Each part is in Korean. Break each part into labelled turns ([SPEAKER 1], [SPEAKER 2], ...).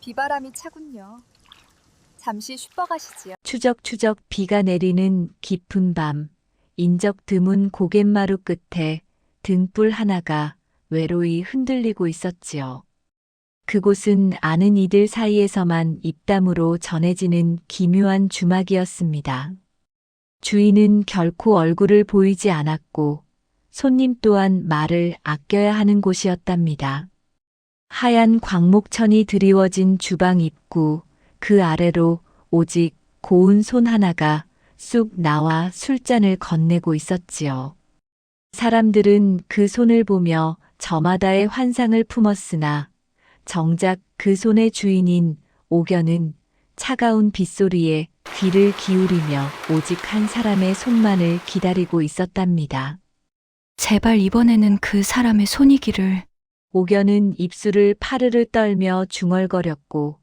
[SPEAKER 1] 비바람이 차군요. 잠시 쉬어 가시지요.
[SPEAKER 2] 추적추적 비가 내리는 깊은 밤, 인적 드문 고갯마루 끝에 등불 하나가 외로이 흔들리고 있었지요. 그곳은 아는 이들 사이에서만 입담으로 전해지는 기묘한 주막이었습니다. 주인은 결코 얼굴을 보이지 않았고 손님 또한 말을 아껴야 하는 곳이었답니다. 하얀 광목천이 드리워진 주방 입구, 그 아래로 오직 고운 손 하나가 쑥 나와 술잔을 건네고 있었지요. 사람들은 그 손을 보며 저마다의 환상을 품었으나 정작 그 손의 주인인 옥연은 차가운 빗소리에 귀를 기울이며 오직 한 사람의 손만을 기다리고 있었답니다.
[SPEAKER 3] 제발 이번에는 그 사람의 손이기를.
[SPEAKER 2] 옥연은 입술을 파르르 떨며 중얼거렸고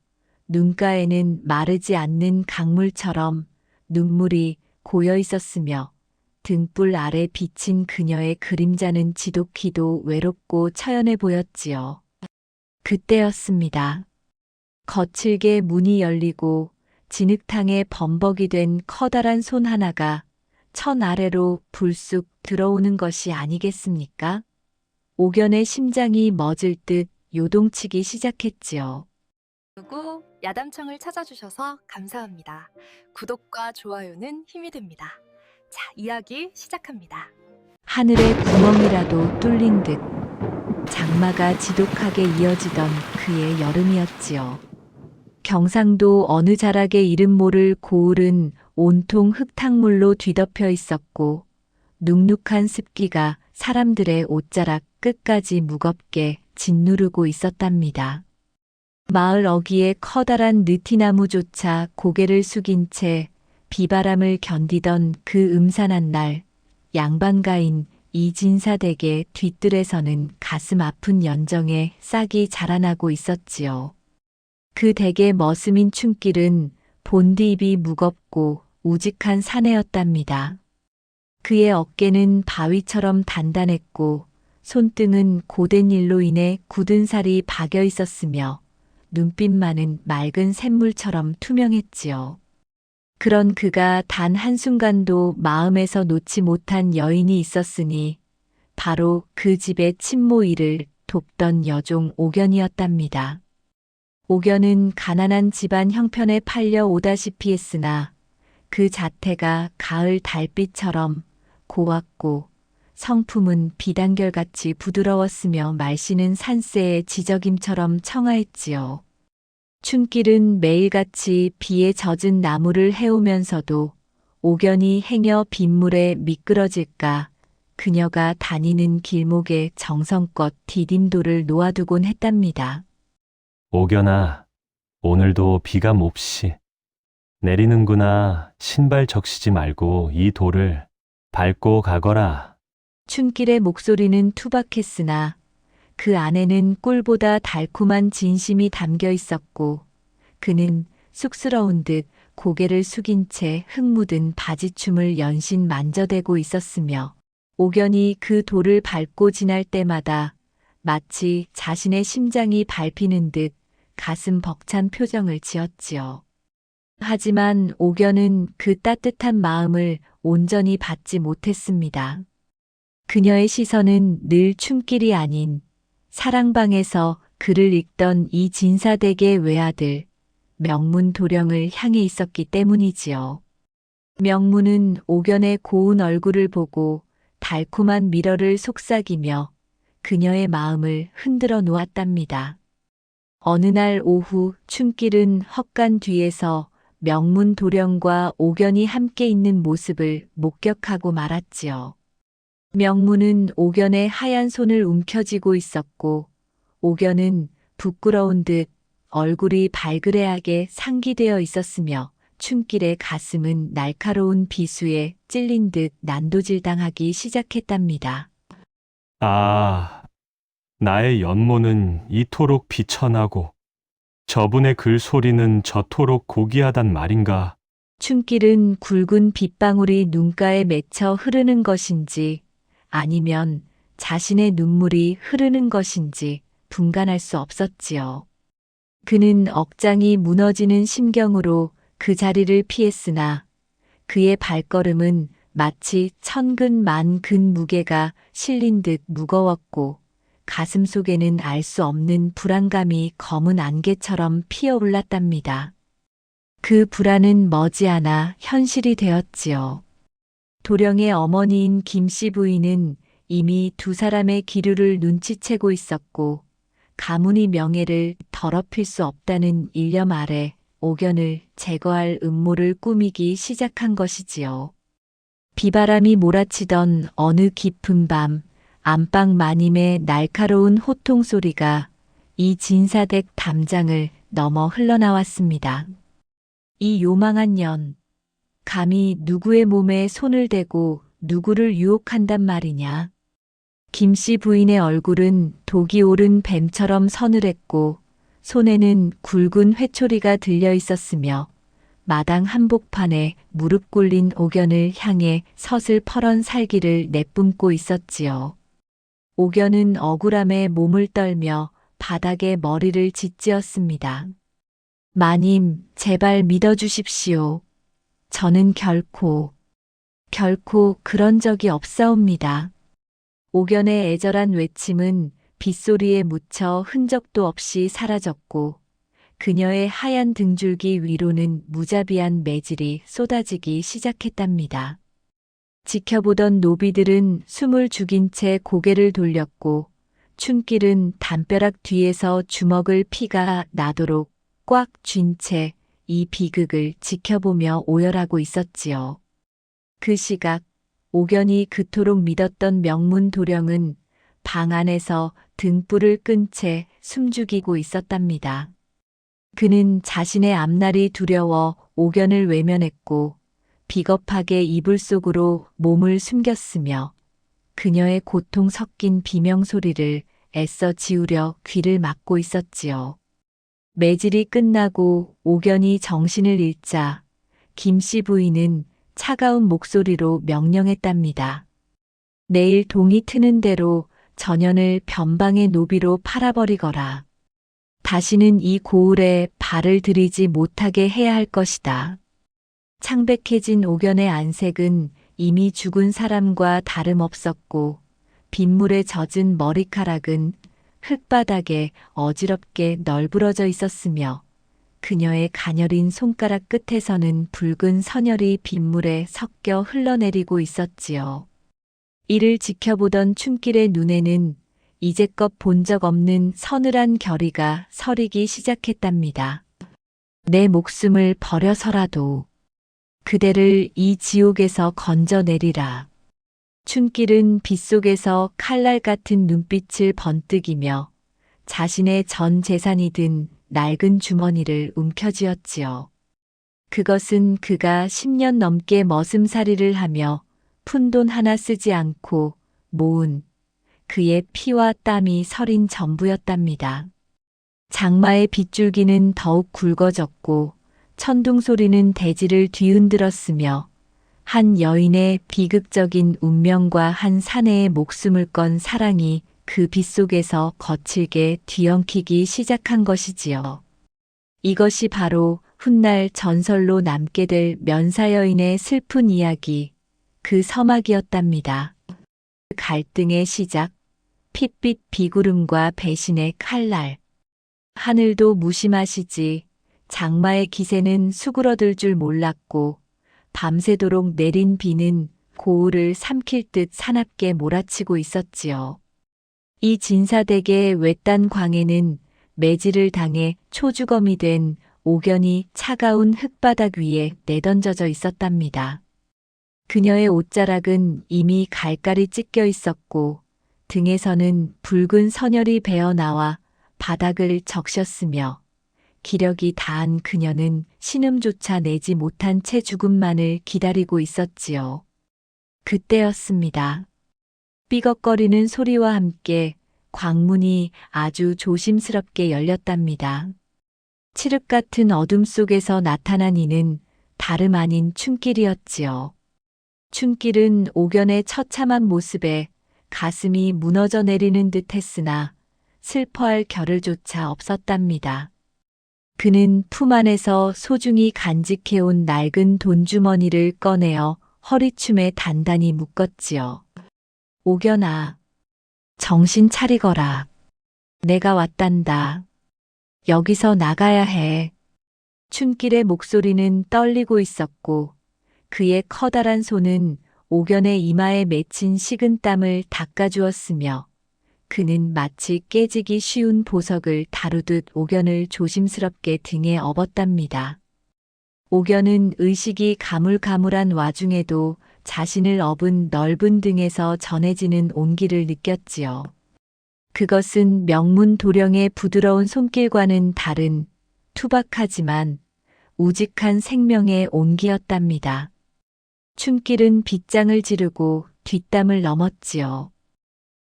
[SPEAKER 2] 눈가에는 마르지 않는 강물처럼 눈물이 고여 있었으며 등불 아래 비친 그녀의 그림자는 지독히도 외롭고 처연해 보였지요. 그때였습니다. 거칠게 문이 열리고 진흙탕에 범벅이 된 커다란 손 하나가 천 아래로 불쑥 들어오는 것이 아니겠습니까? 옥연의 심장이 멎을 듯 요동치기 시작했지요.
[SPEAKER 1] 그리고 야담청을 찾아주셔서 감사합니다. 구독과 좋아요는 힘이 됩니다. 자, 이야기 시작합니다.
[SPEAKER 2] 하늘의 구멍이라도 뚫린 듯 장마가 지독하게 이어지던 그의 여름이었지요. 경상도 어느 자락에 이름 모를 고을은 온통 흙탕물로 뒤덮여 있었고 눅눅한 습기가 사람들의 옷자락 끝까지 무겁게 짓누르고 있었답니다. 마을 어귀의 커다란 느티나무조차 고개를 숙인 채 비바람을 견디던 그 음산한 날, 양반가인 이진사 댁의 뒤뜰에서는 가슴 아픈 연정에 싹이 자라나고 있었지요. 그 댁의 머스민 춘길은 본디입이 무겁고 우직한 사내였답니다. 그의 어깨는 바위처럼 단단했고 손등은 고된 일로 인해 굳은 살이 박여 있었으며 눈빛만은 맑은 샘물처럼 투명했지요. 그런 그가 단 한순간도 마음에서 놓지 못한 여인이 있었으니 바로 그 집의 친모이를 돕던 여종 옥연이었답니다. 옥연은 가난한 집안 형편에 팔려 오다시피 했으나 그 자태가 가을 달빛처럼 고왔고 성품은 비단결같이 부드러웠으며 말씨는 산새의 지저김처럼 청아했지요. 춘길은 매일같이 비에 젖은 나무를 해오면서도 옥연이 행여 빗물에 미끄러질까 그녀가 다니는 길목에 정성껏 디딤돌을 놓아두곤 했답니다.
[SPEAKER 4] 옥연아, 오늘도 비가 몹시 내리는구나. 신발 적시지 말고 이 돌을 밟고 가거라.
[SPEAKER 2] 춘길의 목소리는 투박했으나 그 안에는 꿀보다 달콤한 진심이 담겨 있었고 그는 쑥스러운 듯 고개를 숙인 채 흙 묻은 바지춤을 연신 만져대고 있었으며 옥연이 그 돌을 밟고 지날 때마다 마치 자신의 심장이 밟히는 듯 가슴 벅찬 표정을 지었지요. 하지만 옥연은 그 따뜻한 마음을 온전히 받지 못했습니다. 그녀의 시선은 늘 춘길이 아닌 사랑방에서 글을 읽던 이 진사댁의 외아들 명문 도령을 향해 있었기 때문이지요. 명문은 옥연의 고운 얼굴을 보고 달콤한 미러를 속삭이며 그녀의 마음을 흔들어 놓았답니다. 어느 날 오후 춘길은 헛간 뒤에서 명문 도령과 옥연이 함께 있는 모습을 목격하고 말았지요. 명문은 옥연의 하얀 손을 움켜쥐고 있었고 옥연은 부끄러운 듯 얼굴이 발그레하게 상기되어 있었으며 춘길의 가슴은 날카로운 비수에 찔린 듯 난도질당하기 시작했답니다.
[SPEAKER 4] 아, 나의 연모는 이토록 비천하고 저분의 글 소리는 저토록 고귀하단 말인가.
[SPEAKER 2] 춘길은 굵은 빗방울이 눈가에 맺혀 흐르는 것인지 아니면 자신의 눈물이 흐르는 것인지 분간할 수 없었지요. 그는 억장이 무너지는 심경으로 그 자리를 피했으나 그의 발걸음은 마치 천근 만근 무게가 실린 듯 무거웠고 가슴 속에는 알 수 없는 불안감이 검은 안개처럼 피어올랐답니다. 그 불안은 머지않아 현실이 되었지요. 도령의 어머니인 김씨 부인은 이미 두 사람의 기류를 눈치채고 있었고 가문의 명예를 더럽힐 수 없다는 일념 아래 옥연을 제거할 음모를 꾸미기 시작한 것이지요. 비바람이 몰아치던 어느 깊은 밤 안방 마님의 날카로운 호통 소리가 이 진사댁 담장을 넘어 흘러나왔습니다. 이 요망한 년, 감히 누구의 몸에 손을 대고 누구를 유혹한단 말이냐. 김씨 부인의 얼굴은 독이 오른 뱀처럼 서늘했고 손에는 굵은 회초리가 들려 있었으며 마당 한복판에 무릎 꿇린 옥연을 향해 서슬퍼런 살기를 내뿜고 있었지요. 옥연은 억울함에 몸을 떨며 바닥에 머리를 짓지었습니다. 마님, 제발 믿어주십시오. 저는 결코 그런 적이 없사옵니다. 옥연의 애절한 외침은 빗소리에 묻혀 흔적도 없이 사라졌고 그녀의 하얀 등줄기 위로는 무자비한 매질이 쏟아지기 시작했답니다. 지켜보던 노비들은 숨을 죽인 채 고개를 돌렸고 춘길은 담벼락 뒤에서 주먹을 피가 나도록 꽉 쥔 채 이 비극을 지켜보며 오열하고 있었지요. 그 시각 옥연이 그토록 믿었던 명문 도령은 방 안에서 등불을 끈 채 숨죽이고 있었답니다. 그는 자신의 앞날이 두려워 옥연을 외면했고 비겁하게 이불 속으로 몸을 숨겼으며 그녀의 고통 섞인 비명소리를 애써 지우려 귀를 막고 있었지요. 매질이 끝나고 옥연이 정신을 잃자 김씨 부인은 차가운 목소리로 명령했답니다. 내일 동이 트는 대로 전연을 변방의 노비로 팔아버리거라. 다시는 이 고을에 발을 들이지 못하게 해야 할 것이다. 창백해진 옥연의 안색은 이미 죽은 사람과 다름없었고 빗물에 젖은 머리카락은 흙바닥에 어지럽게 널브러져 있었으며 그녀의 가녀린 손가락 끝에서는 붉은 선혈이 빗물에 섞여 흘러내리고 있었지요. 이를 지켜보던 춘길의 눈에는 이제껏 본 적 없는 서늘한 결의가 서리기 시작했답니다. 내 목숨을 버려서라도 그대를 이 지옥에서 건져내리라. 춘길은 빗속에서 칼날 같은 눈빛을 번뜩이며 자신의 전 재산이 든 낡은 주머니를 움켜쥐었지요. 그것은 그가 10년 넘게 머슴살이를 하며 푼돈 하나 쓰지 않고 모은 그의 피와 땀이 서린 전부였답니다. 장마의 빗줄기는 더욱 굵어졌고 천둥 소리는 대지를 뒤흔들었으며 한 여인의 비극적인 운명과 한 사내의 목숨을 건 사랑이 그 빗속에서 거칠게 뒤엉키기 시작한 것이지요. 이것이 바로 훗날 전설로 남게 될 면사여인의 슬픈 이야기, 그 서막이었답니다. 갈등의 시작, 핏빛 비구름과 배신의 칼날. 하늘도 무심하시지 장마의 기세는 수그러들 줄 몰랐고 밤새도록 내린 비는 고을을 삼킬 듯 사납게 몰아치고 있었지요. 이 진사댁의 외딴 광에는 매질을 당해 초주검이 된 옥연이 차가운 흙바닥 위에 내던져져 있었답니다. 그녀의 옷자락은 이미 갈갈이 찢겨 있었고 등에서는 붉은 선혈이 배어나와 바닥을 적셨으며 기력이 다한 그녀는 신음조차 내지 못한 채 죽음만을 기다리고 있었지요. 그때였습니다. 삐걱거리는 소리와 함께 광문이 아주 조심스럽게 열렸답니다. 칠흑 같은 어둠 속에서 나타난 이는 다름 아닌 춘길이었지요. 춘길은 옥연의 처참한 모습에 가슴이 무너져 내리는 듯 했으나 슬퍼할 겨를조차 없었답니다. 그는 품 안에서 소중히 간직해온 낡은 돈주머니를 꺼내어 허리춤에 단단히 묶었지요. 옥연아, 정신 차리거라. 내가 왔단다. 여기서 나가야 해. 춤길의 목소리는 떨리고 있었고 그의 커다란 손은 옥연의 이마에 맺힌 식은땀을 닦아주었으며 그는 마치 깨지기 쉬운 보석을 다루듯 옥연을 조심스럽게 등에 업었답니다. 옥연은 의식이 가물가물한 와중에도 자신을 업은 넓은 등에서 전해지는 온기를 느꼈지요. 그것은 명문 도령의 부드러운 손길과는 다른 투박하지만 우직한 생명의 온기였답니다. 춤길은 빗장을 지르고 뒷담을 넘었지요.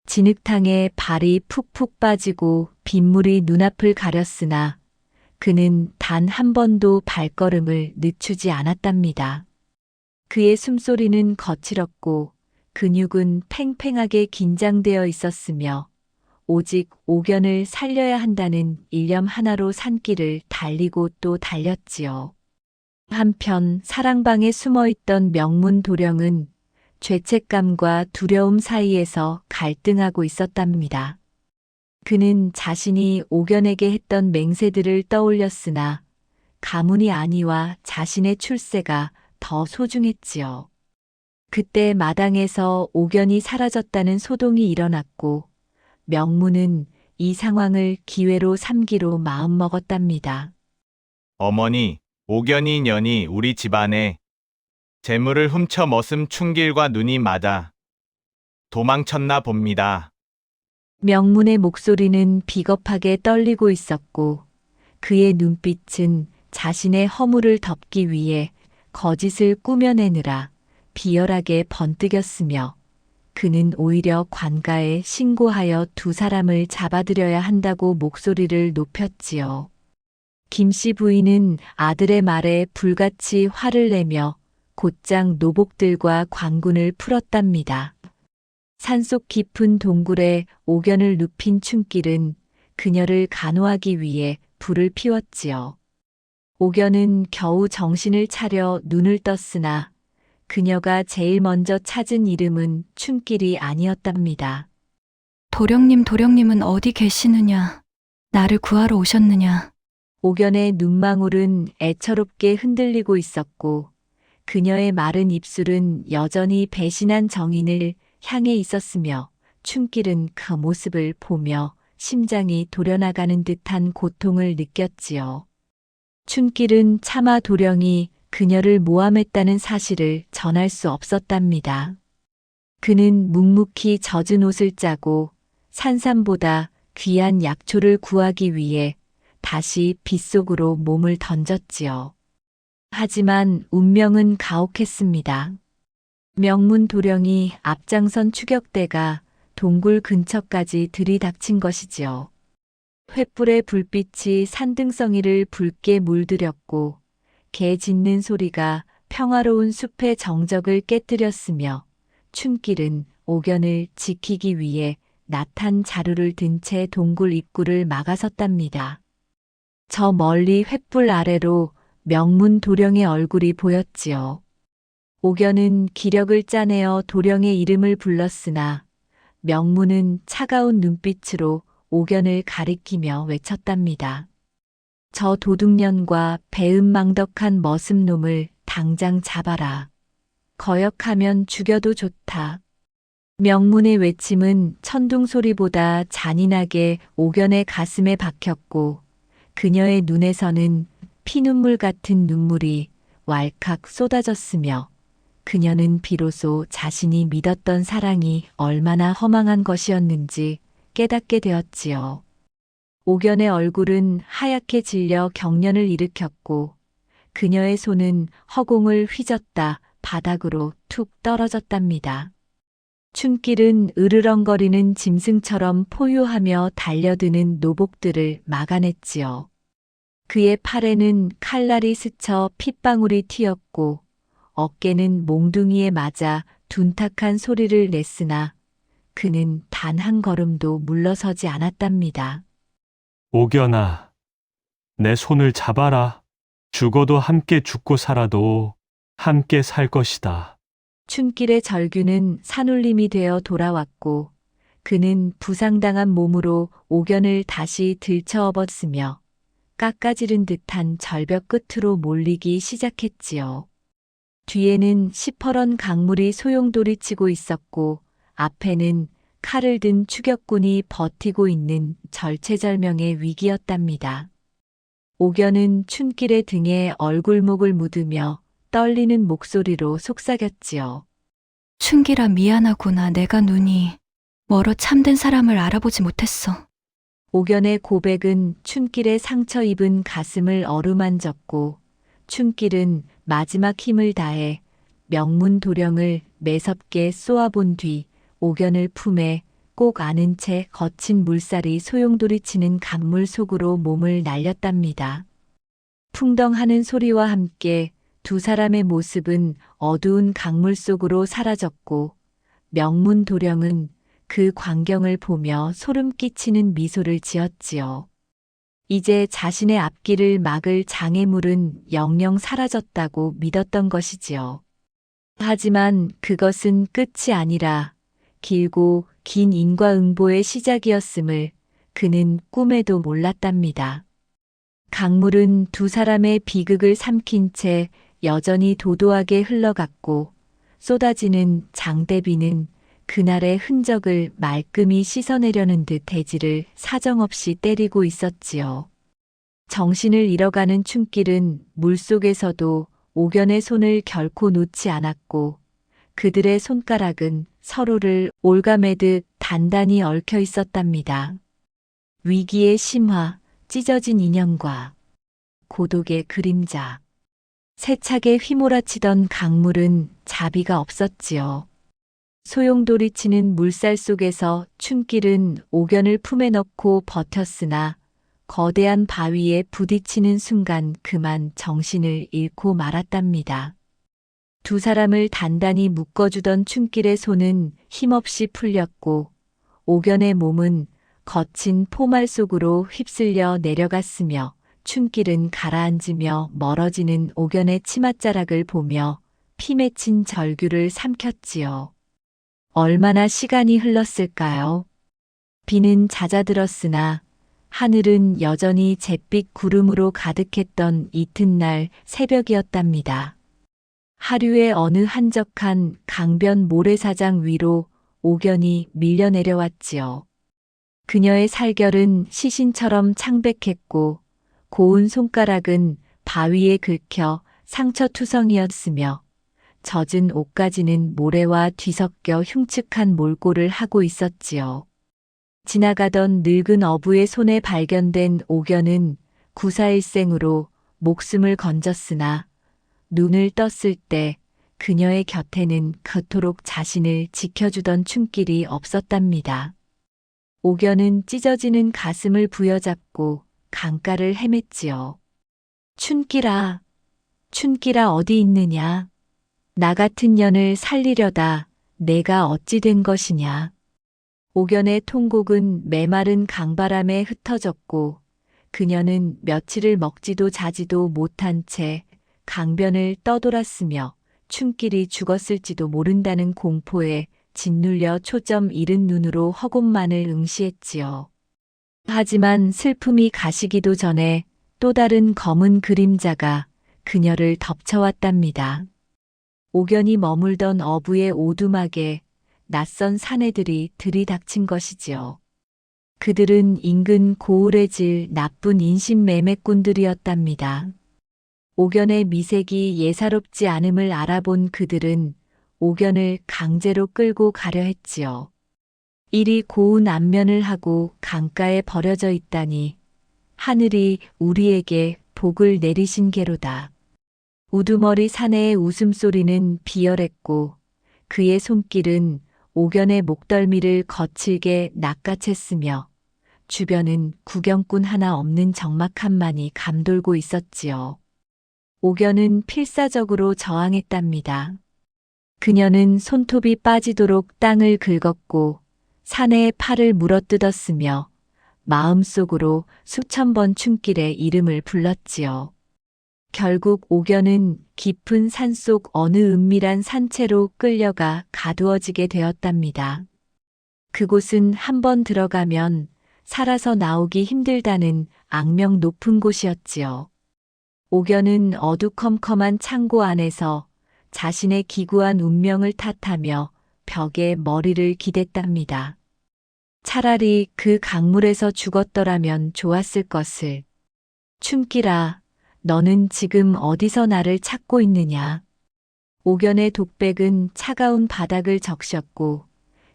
[SPEAKER 2] 진흙탕에 발이 푹푹 빠지고 빗물이 눈앞을 가렸으나 그는 단 한 번도 발걸음을 늦추지 않았답니다. 그의 숨소리는 거칠었고 근육은 팽팽하게 긴장되어 있었으며 오직 옥연을 살려야 한다는 일념 하나로 산길을 달리고 또 달렸지요. 한편 사랑방에 숨어있던 명문 도령은 죄책감과 두려움 사이에서 갈등하고 있었답니다. 그는 자신이 옥연에게 했던 맹세들을 떠올렸으나 가문이 아니와 자신의 출세가 더 소중했지요. 그때 마당에서 옥연이 사라졌다는 소동이 일어났고 명문은 이 상황을 기회로 삼기로 마음먹었답니다.
[SPEAKER 5] 어머니, 옥연이 년이 우리 집안에 재물을 훔쳐 머슴 춘길과 눈이 맞아 도망쳤나 봅니다.
[SPEAKER 2] 명문의 목소리는 비겁하게 떨리고 있었고 그의 눈빛은 자신의 허물을 덮기 위해 거짓을 꾸며내느라 비열하게 번뜩였으며 그는 오히려 관가에 신고하여 두 사람을 잡아들여야 한다고 목소리를 높였지요. 김씨 부인은 아들의 말에 불같이 화를 내며 곧장 노복들과 관군을 풀었답니다. 산속 깊은 동굴에 옥연을 눕힌 춤길은 그녀를 간호하기 위해 불을 피웠지요. 옥연은 겨우 정신을 차려 눈을 떴으나 그녀가 제일 먼저 찾은 이름은 춤길이 아니었답니다.
[SPEAKER 3] 도령님은 어디 계시느냐? 나를 구하러 오셨느냐?
[SPEAKER 2] 옥연의 눈망울은 애처롭게 흔들리고 있었고 그녀의 마른 입술은 여전히 배신한 정인을 향해 있었으며 춤길은 그 모습을 보며 심장이 도려나가는 듯한 고통을 느꼈지요. 춤길은 차마 도령이 그녀를 모함했다는 사실을 전할 수 없었답니다. 그는 묵묵히 젖은 옷을 짜고 산삼보다 귀한 약초를 구하기 위해 다시 빗속으로 몸을 던졌지요. 하지만 운명은 가혹했습니다. 명문 도령이 앞장선 추격대가 동굴 근처까지 들이닥친 것이지요. 횃불의 불빛이 산등성이를 붉게 물들였고 개 짖는 소리가 평화로운 숲의 정적을 깨뜨렸으며 춤길은 옥연을 지키기 위해 나탄 자루를 든 채 동굴 입구를 막아섰답니다. 저 멀리 횃불 아래로 명문 도령의 얼굴이 보였지요. 옥연은 기력을 짜내어 도령의 이름을 불렀으나 명문은 차가운 눈빛으로 옥연을 가리키며 외쳤답니다. 저 도둑년과 배은망덕한 머슴놈을 당장 잡아라. 거역하면 죽여도 좋다. 명문의 외침은 천둥 소리보다 잔인하게 옥연의 가슴에 박혔고 그녀의 눈에서는 피눈물 같은 눈물이 왈칵 쏟아졌으며 그녀는 비로소 자신이 믿었던 사랑이 얼마나 허망한 것이었는지 깨닫게 되었지요. 옥연의 얼굴은 하얗게 질려 경련을 일으켰고 그녀의 손은 허공을 휘젓다 바닥으로 툭 떨어졌답니다. 춤길은 으르렁거리는 짐승처럼 포효하며 달려드는 노복들을 막아냈지요. 그의 팔에는 칼날이 스쳐 핏방울이 튀었고 어깨는 몽둥이에 맞아 둔탁한 소리를 냈으나 그는 단 한 걸음도 물러서지 않았답니다.
[SPEAKER 4] 옥연아, 내 손을 잡아라. 죽어도 함께 죽고 살아도 함께 살 것이다.
[SPEAKER 2] 춘길의 절규는 산울림이 되어 돌아왔고 그는 부상당한 몸으로 옥연을 다시 들쳐업었으며 깎아지른 듯한 절벽 끝으로 몰리기 시작했지요. 뒤에는 시퍼런 강물이 소용돌이치고 있었고 앞에는 칼을 든 추격군이 버티고 있는 절체절명의 위기였답니다. 옥연은 춘길의 등에 얼굴목을 묻으며 떨리는 목소리로 속삭였지요.
[SPEAKER 3] 춘기라 미안하구나. 내가 눈이 멀어 참된 사람을 알아보지 못했어.
[SPEAKER 2] 옥연의 고백은 춘길의 상처 입은 가슴을 어루만졌고 춘길은 마지막 힘을 다해 명문 도령을 매섭게 쏘아본 뒤 옥연을 품에 꼭 안은 채 거친 물살이 소용돌이치는 강물 속으로 몸을 날렸답니다. 풍덩하는 소리와 함께 두 사람의 모습은 어두운 강물 속으로 사라졌고 명문 도령은 그 광경을 보며 소름 끼치는 미소를 지었지요. 이제 자신의 앞길을 막을 장애물은 영영 사라졌다고 믿었던 것이지요. 하지만 그것은 끝이 아니라 길고 긴 인과응보의 시작이었음을 그는 꿈에도 몰랐답니다. 강물은 두 사람의 비극을 삼킨 채 여전히 도도하게 흘러갔고 쏟아지는 장대비는 그날의 흔적을 말끔히 씻어내려는 듯 대지를 사정없이 때리고 있었지요. 정신을 잃어가는 춘길은 물속에서도 옥연의 손을 결코 놓지 않았고 그들의 손가락은 서로를 올가매듯 단단히 얽혀 있었답니다. 위기의 심화, 찢어진 인연과 고독의 그림자. 세차게 휘몰아치던 강물은 자비가 없었지요. 소용돌이치는 물살 속에서 춘길은 옥연을 품에 넣고 버텼으나 거대한 바위에 부딪히는 순간 그만 정신을 잃고 말았답니다. 두 사람을 단단히 묶어주던 춘길의 손은 힘없이 풀렸고 옥연의 몸은 거친 포말 속으로 휩쓸려 내려갔으며 춘길은 가라앉으며 멀어지는 옥연의 치맛자락을 보며 피 맺힌 절규를 삼켰지요. 얼마나 시간이 흘렀을까요? 비는 잦아들었으나 하늘은 여전히 잿빛 구름으로 가득했던 이튿날 새벽이었답니다. 하류의 어느 한적한 강변 모래사장 위로 옥연이 밀려 내려왔지요. 그녀의 살결은 시신처럼 창백했고 고운 손가락은 바위에 긁혀 상처투성이었으며 젖은 옷가지는 모래와 뒤섞여 흉측한 몰골을 하고 있었지요. 지나가던 늙은 어부의 손에 발견된 옥연은 구사일생으로 목숨을 건졌으나 눈을 떴을 때 그녀의 곁에는 그토록 자신을 지켜주던 춘길이 없었답니다. 옥연은 찢어지는 가슴을 부여잡고 강가를 헤맸지요. 춘길아, 춘길아 어디 있느냐? 나 같은 년을 살리려다 내가 어찌 된 것이냐? 옥연의 통곡은 메마른 강바람에 흩어졌고 그녀는 며칠을 먹지도 자지도 못한 채 강변을 떠돌았으며 춘길이 죽었을지도 모른다는 공포에 짓눌려 초점 잃은 눈으로 허공만을 응시했지요. 하지만 슬픔이 가시기도 전에 또 다른 검은 그림자가 그녀를 덮쳐왔답니다. 옥연이 머물던 어부의 오두막에 낯선 사내들이 들이닥친 것이지요. 그들은 인근 고을에 질 나쁜 인신매매꾼들이었답니다. 옥연의 미색이 예사롭지 않음을 알아본 그들은 옥연을 강제로 끌고 가려 했지요. 이리 고운 안면을 하고 강가에 버려져 있다니 하늘이 우리에게 복을 내리신 게로다. 우두머리 사내의 웃음소리는 비열했고 그의 손길은 옥연의 목덜미를 거칠게 낚아챘으며 주변은 구경꾼 하나 없는 적막함만이 감돌고 있었지요. 옥연은 필사적으로 저항했답니다. 그녀는 손톱이 빠지도록 땅을 긁었고 산에 팔을 물어뜯었으며 마음속으로 수천 번 춘길의 이름을 불렀지요. 결국 옥연은 깊은 산속 어느 은밀한 산채로 끌려가 가두어지게 되었답니다. 그곳은 한번 들어가면 살아서 나오기 힘들다는 악명 높은 곳이었지요. 옥연은 어두컴컴한 창고 안에서 자신의 기구한 운명을 탓하며 벽에 머리를 기댔답니다. 차라리 그 강물에서 죽었더라면 좋았을 것을. 춘길아, 너는 지금 어디서 나를 찾고 있느냐? 옥연의 독백은 차가운 바닥을 적셨고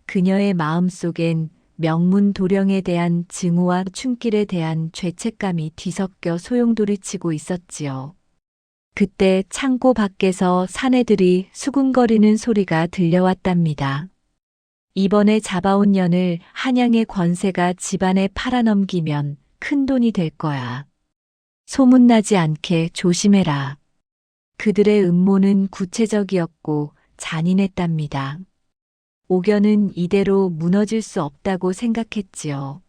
[SPEAKER 2] 그녀의 마음속엔 명문도령에 대한 증오와 춘길에 대한 죄책감이 뒤섞여 소용돌이치고 있었지요. 그때 창고 밖에서 사내들이 수군거리는 소리가 들려왔답니다. 이번에 잡아온 년을 한양의 권세가 집안에 팔아넘기면 큰돈이 될 거야. 소문나지 않게 조심해라. 그들의 음모는 구체적이었고 잔인했답니다. 옥연은 이대로 무너질 수 없다고 생각했지요.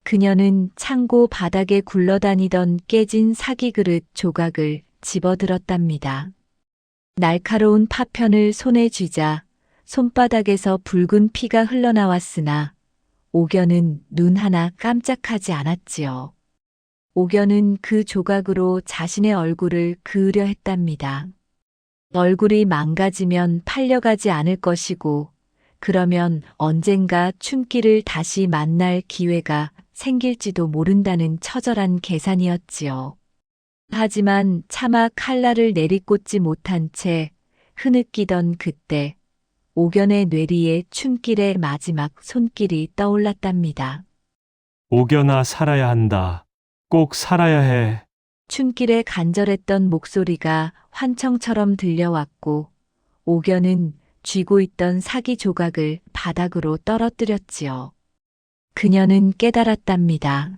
[SPEAKER 2] 그녀는 창고 바닥에 굴러다니던 깨진 사기 그릇 조각을 집어들었답니다. 날카로운 파편을 손에 쥐자 손바닥에서 붉은 피가 흘러나왔으나 옥연은 눈 하나 깜짝하지 않았지요. 옥연은 그 조각으로 자신의 얼굴을 그으려 했답니다. 얼굴이 망가지면 팔려가지 않을 것이고 그러면 언젠가 춘길을 다시 만날 기회가 생길지도 모른다는 처절한 계산이었지요. 하지만 차마 칼날을 내리꽂지 못한 채 흐느끼던 그때 옥연의 뇌리에 춘길의 마지막 손길이 떠올랐답니다.
[SPEAKER 4] 옥연아, 살아야 한다. 꼭 살아야 해.
[SPEAKER 2] 춘길의 간절했던 목소리가 환청처럼 들려왔고 옥연은 쥐고 있던 사기 조각을 바닥으로 떨어뜨렸지요. 그녀는 깨달았답니다.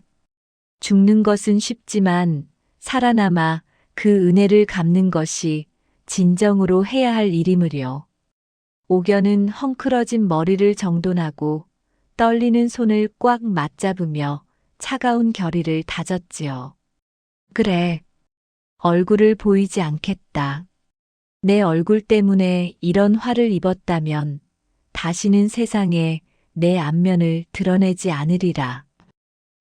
[SPEAKER 2] 죽는 것은 쉽지만 살아남아 그 은혜를 갚는 것이 진정으로 해야 할 일이므려. 옥연은 헝클어진 머리를 정돈하고 떨리는 손을 꽉 맞잡으며 차가운 결의를 다졌지요. 그래. 얼굴을 보이지 않겠다. 내 얼굴 때문에 이런 화를 입었다면 다시는 세상에 내 안면을 드러내지 않으리라.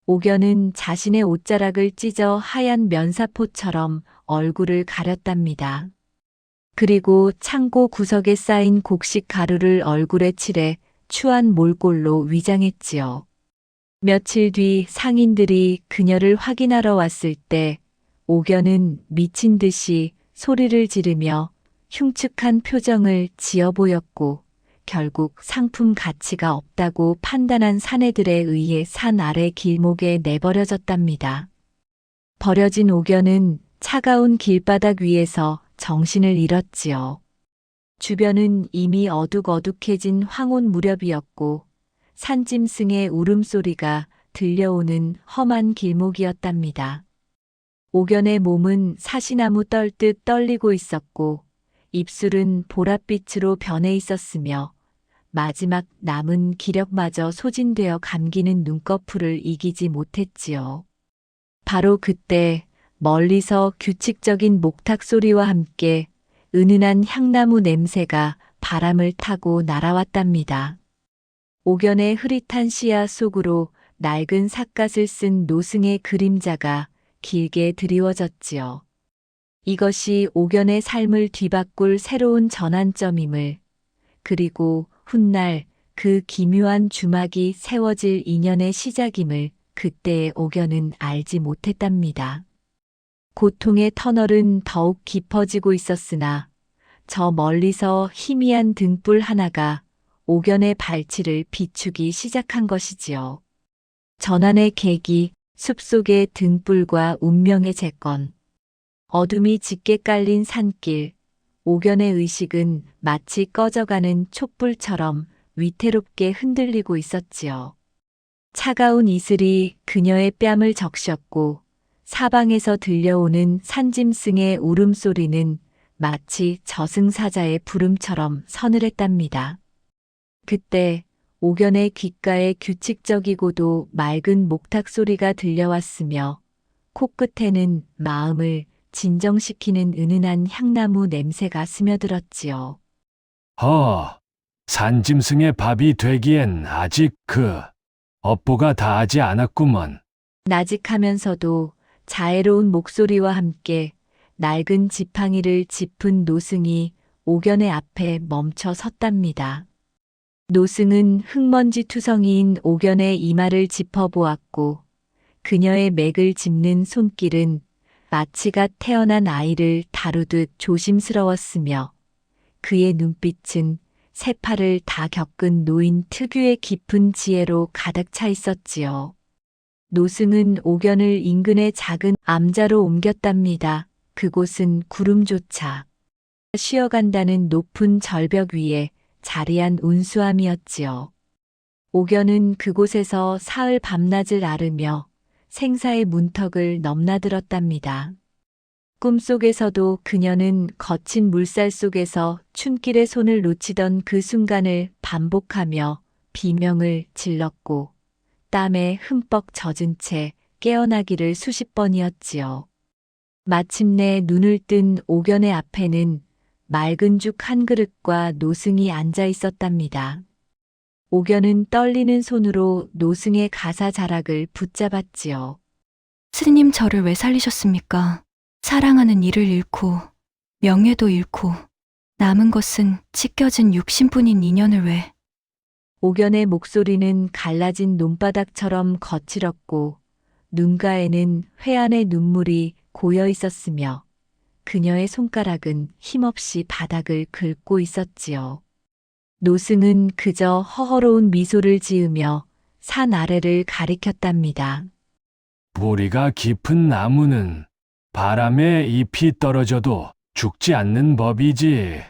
[SPEAKER 2] 옥연은 자신의 옷자락을 찢어 하얀 면사포처럼 얼굴을 가렸답니다. 그리고 창고 구석에 쌓인 곡식 가루를 얼굴에 칠해 추한 몰골로 위장했지요. 며칠 뒤 상인들이 그녀를 확인하러 왔을 때 옥연은 미친 듯이 소리를 지르며 흉측한 표정을 지어 보였고 결국 상품 가치가 없다고 판단한 사내들에 의해 산 아래 길목에 내버려졌답니다. 버려진 옥연은 차가운 길바닥 위에서 정신을 잃었지요. 주변은 이미 어둑어둑해진 황혼 무렵이었고 산짐승의 울음소리가 들려오는 험한 길목이었답니다. 옥연의 몸은 사시나무 떨듯 떨리고 있었고 입술은 보랏빛으로 변해 있었으며 마지막 남은 기력마저 소진되어 감기는 눈꺼풀을 이기지 못했지요. 바로 그때 멀리서 규칙적인 목탁 소리와 함께 은은한 향나무 냄새가 바람을 타고 날아왔답니다. 옥연의 흐릿한 시야 속으로 낡은 삿갓을 쓴 노승의 그림자가 길게 드리워졌지요. 이것이 옥연의 삶을 뒤바꿀 새로운 전환점임을, 그리고 훗날 그 기묘한 주막이 세워질 인연의 시작임을 그때의 옥연은 알지 못했답니다. 고통의 터널은 더욱 깊어지고 있었으나 저 멀리서 희미한 등불 하나가 옥연의 발치를 비추기 시작한 것이지요. 전환의 계기, 숲속의 등불과 운명의 재건. 어둠이 짙게 깔린 산길, 옥연의 의식은 마치 꺼져가는 촛불처럼 위태롭게 흔들리고 있었지요. 차가운 이슬이 그녀의 뺨을 적셨고 사방에서 들려오는 산짐승의 울음소리는 마치 저승사자의 부름처럼 서늘했답니다. 그때 옥연의 귓가에 규칙적이고도 맑은 목탁 소리가 들려왔으며 코끝에는 마음을 진정시키는 은은한 향나무 냄새가 스며들었지요.
[SPEAKER 4] 산짐승의 밥이 되기엔 아직 업보가 다하지 않았구먼.
[SPEAKER 2] 나직하면서도 자애로운 목소리와 함께 낡은 지팡이를 짚은 노승이 옥연의 앞에 멈춰 섰답니다. 노승은 흙먼지 투성이인 옥연의 이마를 짚어보았고 그녀의 맥을 짚는 손길은 마치 갓 태어난 아이를 다루듯 조심스러웠으며 그의 눈빛은 세팔을 다 겪은 노인 특유의 깊은 지혜로 가득 차 있었지요. 노승은 옥연을 인근의 작은 암자로 옮겼답니다. 그곳은 구름조차 쉬어간다는 높은 절벽 위에 자리한 운수함이었지요. 옥연은 그곳에서 사흘 밤낮을 앓으며 생사의 문턱을 넘나들었답니다. 꿈속에서도 그녀는 거친 물살 속에서 춘길의 손을 놓치던 그 순간을 반복하며 비명을 질렀고 땀에 흠뻑 젖은 채 깨어나기를 수십 번이었지요. 마침내 눈을 뜬 옥연의 앞에는 맑은 죽 한 그릇과 노승이 앉아 있었답니다. 옥연은 떨리는 손으로 노승의 가사 자락을 붙잡았지요.
[SPEAKER 3] 스님 저를 왜 살리셨습니까? 사랑하는 이를 잃고 명예도 잃고 남은 것은 찢겨진 육신뿐인 인연을 왜?
[SPEAKER 2] 옥연의 목소리는 갈라진 논바닥처럼 거칠었고 눈가에는 회한의 눈물이 고여 있었으며 그녀의 손가락은 힘없이 바닥을 긁고 있었지요. 노승은 그저 허허로운 미소를 지으며 산 아래를 가리켰답니다.
[SPEAKER 4] 뿌리가 깊은 나무는 바람에 잎이 떨어져도 죽지 않는 법이지.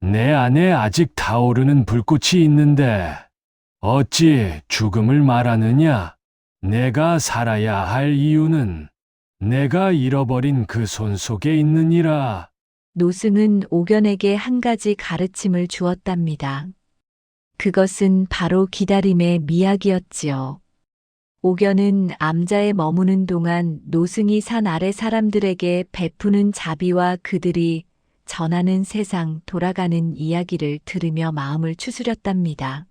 [SPEAKER 4] 내 안에 아직 타오르는 불꽃이 있는데 어찌 죽음을 말하느냐? 내가 살아야 할 이유는 내가 잃어버린 그 손 속에 있느니라.
[SPEAKER 2] 노승은 옥연에게 한 가지 가르침을 주었답니다. 그것은 바로 기다림의 미학이었지요. 옥연은 암자에 머무는 동안 노승이 산 아래 사람들에게 베푸는 자비와 그들이 전하는 세상 돌아가는 이야기를 들으며 마음을 추스렸답니다.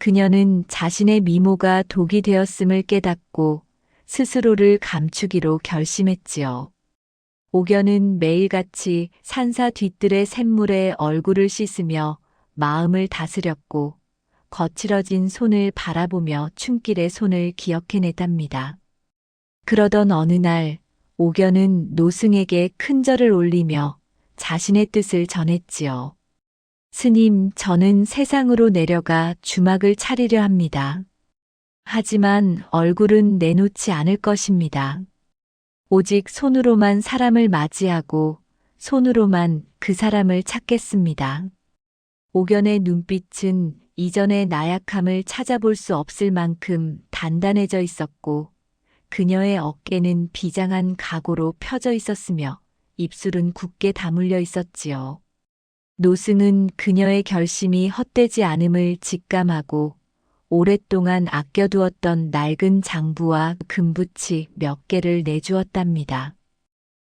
[SPEAKER 2] 그녀는 자신의 미모가 독이 되었음을 깨닫고 스스로를 감추기로 결심했지요. 옥연은 매일같이 산사 뒤뜰의 샘물에 얼굴을 씻으며 마음을 다스렸고 거칠어진 손을 바라보며 춘길의 손을 기억해냈답니다. 그러던 어느 날 옥연은 노승에게 큰 절을 올리며 자신의 뜻을 전했지요. 스님, 저는 세상으로 내려가 주막을 차리려 합니다. 하지만 얼굴은 내놓지 않을 것입니다. 오직 손으로만 사람을 맞이하고 손으로만 그 사람을 찾겠습니다. 옥연의 눈빛은 이전의 나약함을 찾아볼 수 없을 만큼 단단해져 있었고 그녀의 어깨는 비장한 각오로 펴져 있었으며 입술은 굳게 다물려 있었지요. 노승은 그녀의 결심이 헛되지 않음을 직감하고 오랫동안 아껴두었던 낡은 장부와 금붙이 몇 개를 내주었답니다.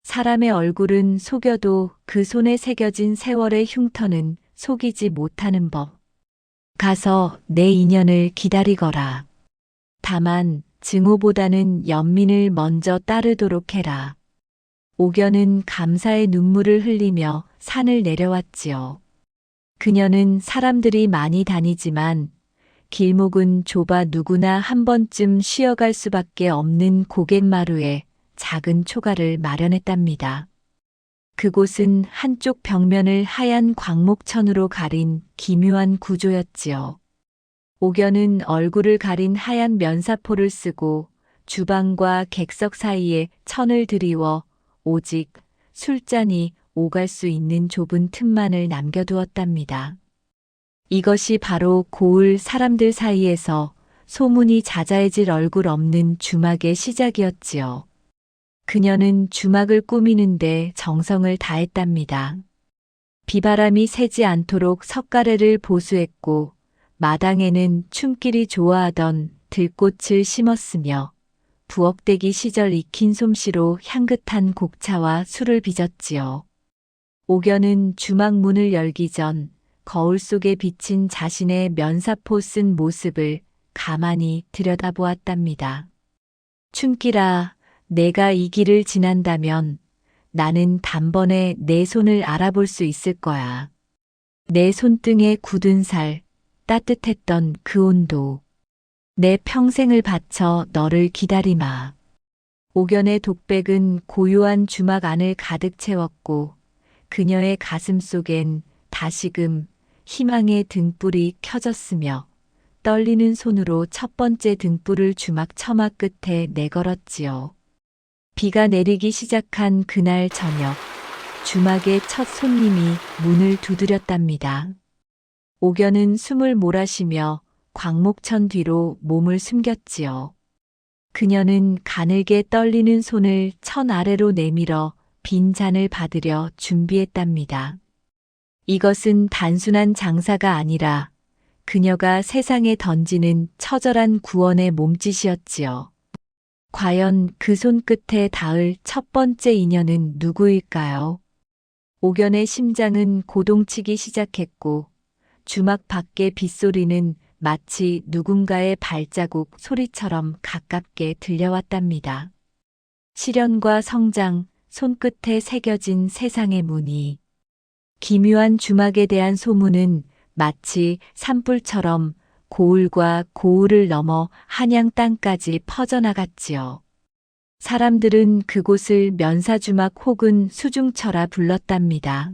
[SPEAKER 2] 사람의 얼굴은 속여도 그 손에 새겨진 세월의 흉터는 속이지 못하는 법. 가서 내 인연을 기다리거라. 다만 증오보다는 연민을 먼저 따르도록 해라. 옥연은 감사의 눈물을 흘리며 산을 내려왔지요. 그녀는 사람들이 많이 다니지만 길목은 좁아 누구나 한 번쯤 쉬어갈 수밖에 없는 고갯마루에 작은 초가를 마련했답니다. 그곳은 한쪽 벽면을 하얀 광목천으로 가린 기묘한 구조였지요. 옥연은 얼굴을 가린 하얀 면사포를 쓰고 주방과 객석 사이에 천을 들이워 오직 술잔이 오갈 수 있는 좁은 틈만을 남겨두었답니다. 이것이 바로 고을 사람들 사이에서 소문이 자자해질 얼굴 없는 주막의 시작이었지요. 그녀는 주막을 꾸미는데 정성을 다했답니다. 비바람이 새지 않도록 석가래를 보수했고 마당에는 춤길이 좋아하던 들꽃을 심었으며 부엌대기 시절 익힌 솜씨로 향긋한 곡차와 술을 빚었지요. 옥연은 주막 문을 열기 전 거울 속에 비친 자신의 면사포 쓴 모습을 가만히 들여다보았답니다. 춤길아, 내가 이 길을 지난다면 나는 단번에 내 손을 알아볼 수 있을 거야. 내 손등에 굳은 살, 따뜻했던 그 온도. 내 평생을 바쳐 너를 기다리마. 옥연의 독백은 고요한 주막 안을 가득 채웠고 그녀의 가슴 속엔 다시금 희망의 등불이 켜졌으며 떨리는 손으로 첫 번째 등불을 주막 처막 끝에 내걸었지요. 비가 내리기 시작한 그날 저녁, 주막의 첫 손님이 문을 두드렸답니다. 옥연은 숨을 몰아쉬며 광목천 뒤로 몸을 숨겼지요. 그녀는 가늘게 떨리는 손을 천 아래로 내밀어 빈 잔을 받으려 준비했답니다. 이것은 단순한 장사가 아니라 그녀가 세상에 던지는 처절한 구원의 몸짓이었지요. 과연 그 손끝에 닿을 첫 번째 인연은 누구일까요? 옥연의 심장은 고동치기 시작했고 주막 밖의 빗소리는 마치 누군가의 발자국 소리처럼 가깝게 들려왔답니다. 시련과 성장, 손끝에 새겨진 세상의 무늬. 기묘한 주막에 대한 소문은 마치 산불처럼 고을과 고을을 넘어 한양 땅까지 퍼져나갔지요. 사람들은 그곳을 면사주막 혹은 수중처라 불렀답니다.